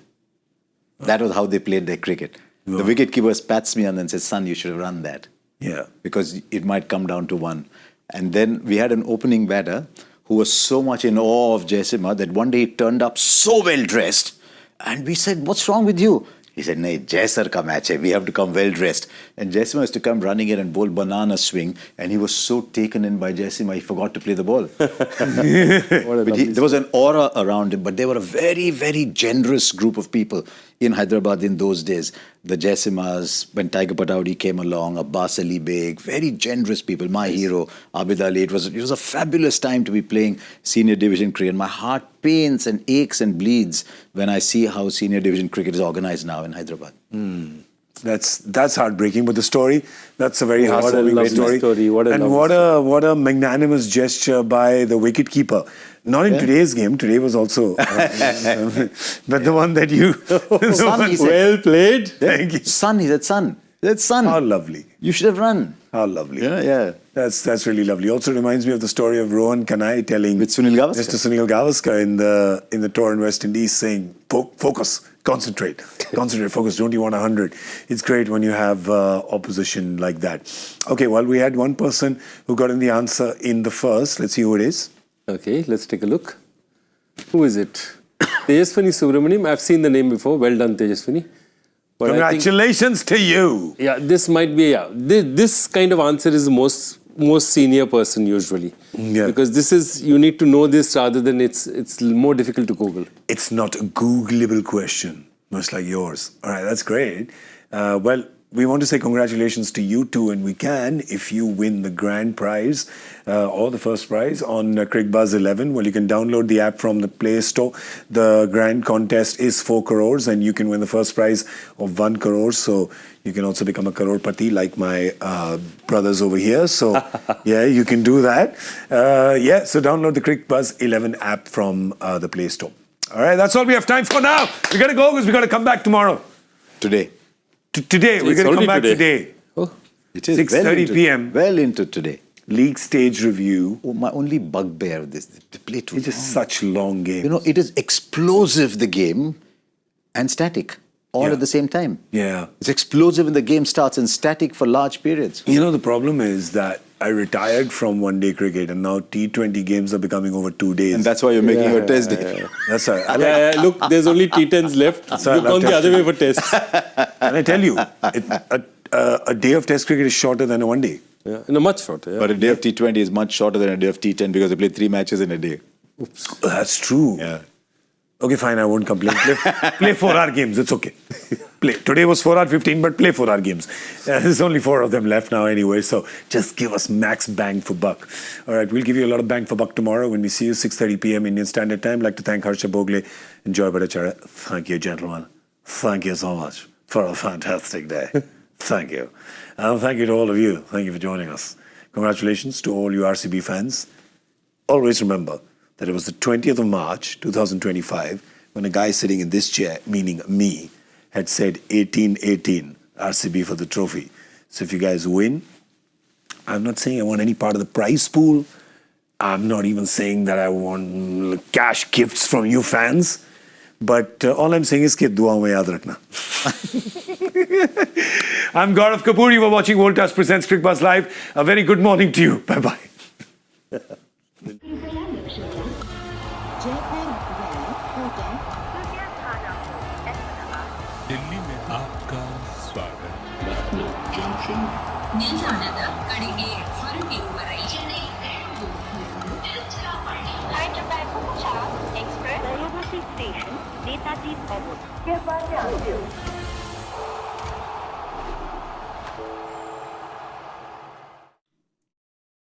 Speaker 4: That was how they played their cricket. The wicket-keeper pats me and then says, son, you should have run that.
Speaker 3: Yeah.
Speaker 4: Because it might come down to 1. And then we had an opening batter who was so much in awe of Jaiswal that one day he turned up so well dressed. And we said, what's wrong with you? He said, no, Jai sir ka match hai. We have to come well dressed. And Jaiswal used to come running in and bowl banana swing. And he was so taken in by Jaiswal, he forgot to play the ball. There was an aura around him. But they were a very, very generous group of people in Hyderabad in those days. The Jaiswalas, when Tiger Patowdi came along, Abbas Ali Beg, very generous people. My hero, Abid Ali. It was a fabulous time to be playing senior division cricket. My heart pains and aches and bleeds when I see how senior division cricket is organized now in Hyderabad.
Speaker 3: That's heartbreaking, but the story, that's a very heartwarming story. What a magnanimous gesture by the wicketkeeper. Not in today's game. Today was also, but the one that you.
Speaker 4: Son, he said,
Speaker 5: Well played.
Speaker 3: Thank you.
Speaker 4: son, he said, son. He said, son.
Speaker 3: How lovely.
Speaker 4: You should have run.
Speaker 3: How lovely.
Speaker 4: Yeah.
Speaker 3: That's really lovely. Also reminds me of the story of Rohan Kanai telling
Speaker 4: With Sunil Gavaskar.
Speaker 3: Mr. Sunil Gavaskar in the tour in West Indies saying, focus, concentrate, focus. Don't you want 100? It's great when you have opposition like that. Okay, well, we had one person who got in the answer in the first. Let's see who it is.
Speaker 5: Okay, let's take a look. Who is it? Tejaswini Subramaniam. I've seen the name before. Well done, Tejaswini. But
Speaker 3: Congratulations to you.
Speaker 5: Yeah, this might be, this kind of answer is the most senior person usually.
Speaker 3: Yeah.
Speaker 5: Because this is, you need to know this rather than it's more difficult to Google.
Speaker 3: It's not a Googleable question, much like yours. All right, that's great. Well, we want to say congratulations to you too, and we can if you win the grand prize or the first prize on Cricbuzz 11. Well, you can download the app from the Play Store. The grand contest is 4 crores, and you can win the first prize of 1 crore. So you can also become a crorepati like my brothers over here. So yeah, you can do that. So download the Cricbuzz 11 app from the Play Store. All right, that's all we have time for now. We got to go because we got to come back tomorrow.
Speaker 4: Today.
Speaker 3: Today, we're going to come back today.
Speaker 5: Oh.
Speaker 4: It is
Speaker 3: 6:30 p.m.
Speaker 4: Well into today.
Speaker 3: League stage review.
Speaker 4: Oh, my only bugbear of this, they play too
Speaker 3: It's
Speaker 4: long.
Speaker 3: just such long games.
Speaker 4: You know, it is explosive, the game, and static, all
Speaker 3: Yeah.
Speaker 4: at the same time.
Speaker 3: Yeah.
Speaker 4: It's explosive when the game starts and static for large periods.
Speaker 3: You know, the problem is that I retired from one-day cricket and now T20 games are becoming over 2 days.
Speaker 4: And that's why you're making your test day.
Speaker 3: That's right.
Speaker 5: Look, there's only T10s left.
Speaker 3: So I
Speaker 5: You've
Speaker 3: love
Speaker 5: gone the
Speaker 3: Test
Speaker 5: other way
Speaker 3: cricket.
Speaker 5: for tests.
Speaker 3: And I tell you, a day of test cricket is shorter than a one day.
Speaker 5: Yeah, no, much shorter. Yeah.
Speaker 4: But a day of T20 is much shorter than a day of T10 because they play 3 matches in a day.
Speaker 3: That's true.
Speaker 4: Yeah.
Speaker 3: Okay, fine, I won't complain. Play 4-hour games, it's okay. Play. Today was 4 hour 15, but play 4 hour games. There's only 4 of them left now anyway, so just give us max bang for buck. All right, we'll give you a lot of bang for buck tomorrow when we see you 6:30 p.m. Indian Standard Time. I'd like to thank Harsha Bhogle. Enjoy Bhattacharjya. Thank you, gentlemen. Thank you so much for a fantastic day. Thank you. And thank you to all of you. Thank you for joining us. Congratulations to all you RCB fans. Always remember that it was the 20th of March, 2025, when a guy sitting in this chair, meaning me, had said 18-18 RCB for the trophy. So if you guys win, I'm not saying I want any part of the prize pool. I'm not even saying that I want cash gifts from you fans. But all I'm saying is कि दुआओं में याद रखना. I'm Gaurav Kapur. You were watching Voltas Presents Cricbuzz Live. A very good morning to you. Bye-bye.
Speaker 1: Delhi में आपका स्वागत Lucknow junction
Speaker 2: ನಿಲ್ದಾಣದ ಕಡೆಗೆ ಹೊರಟಿರುವವರೇ Hyderabad Express Railway Station, Netaji Obot.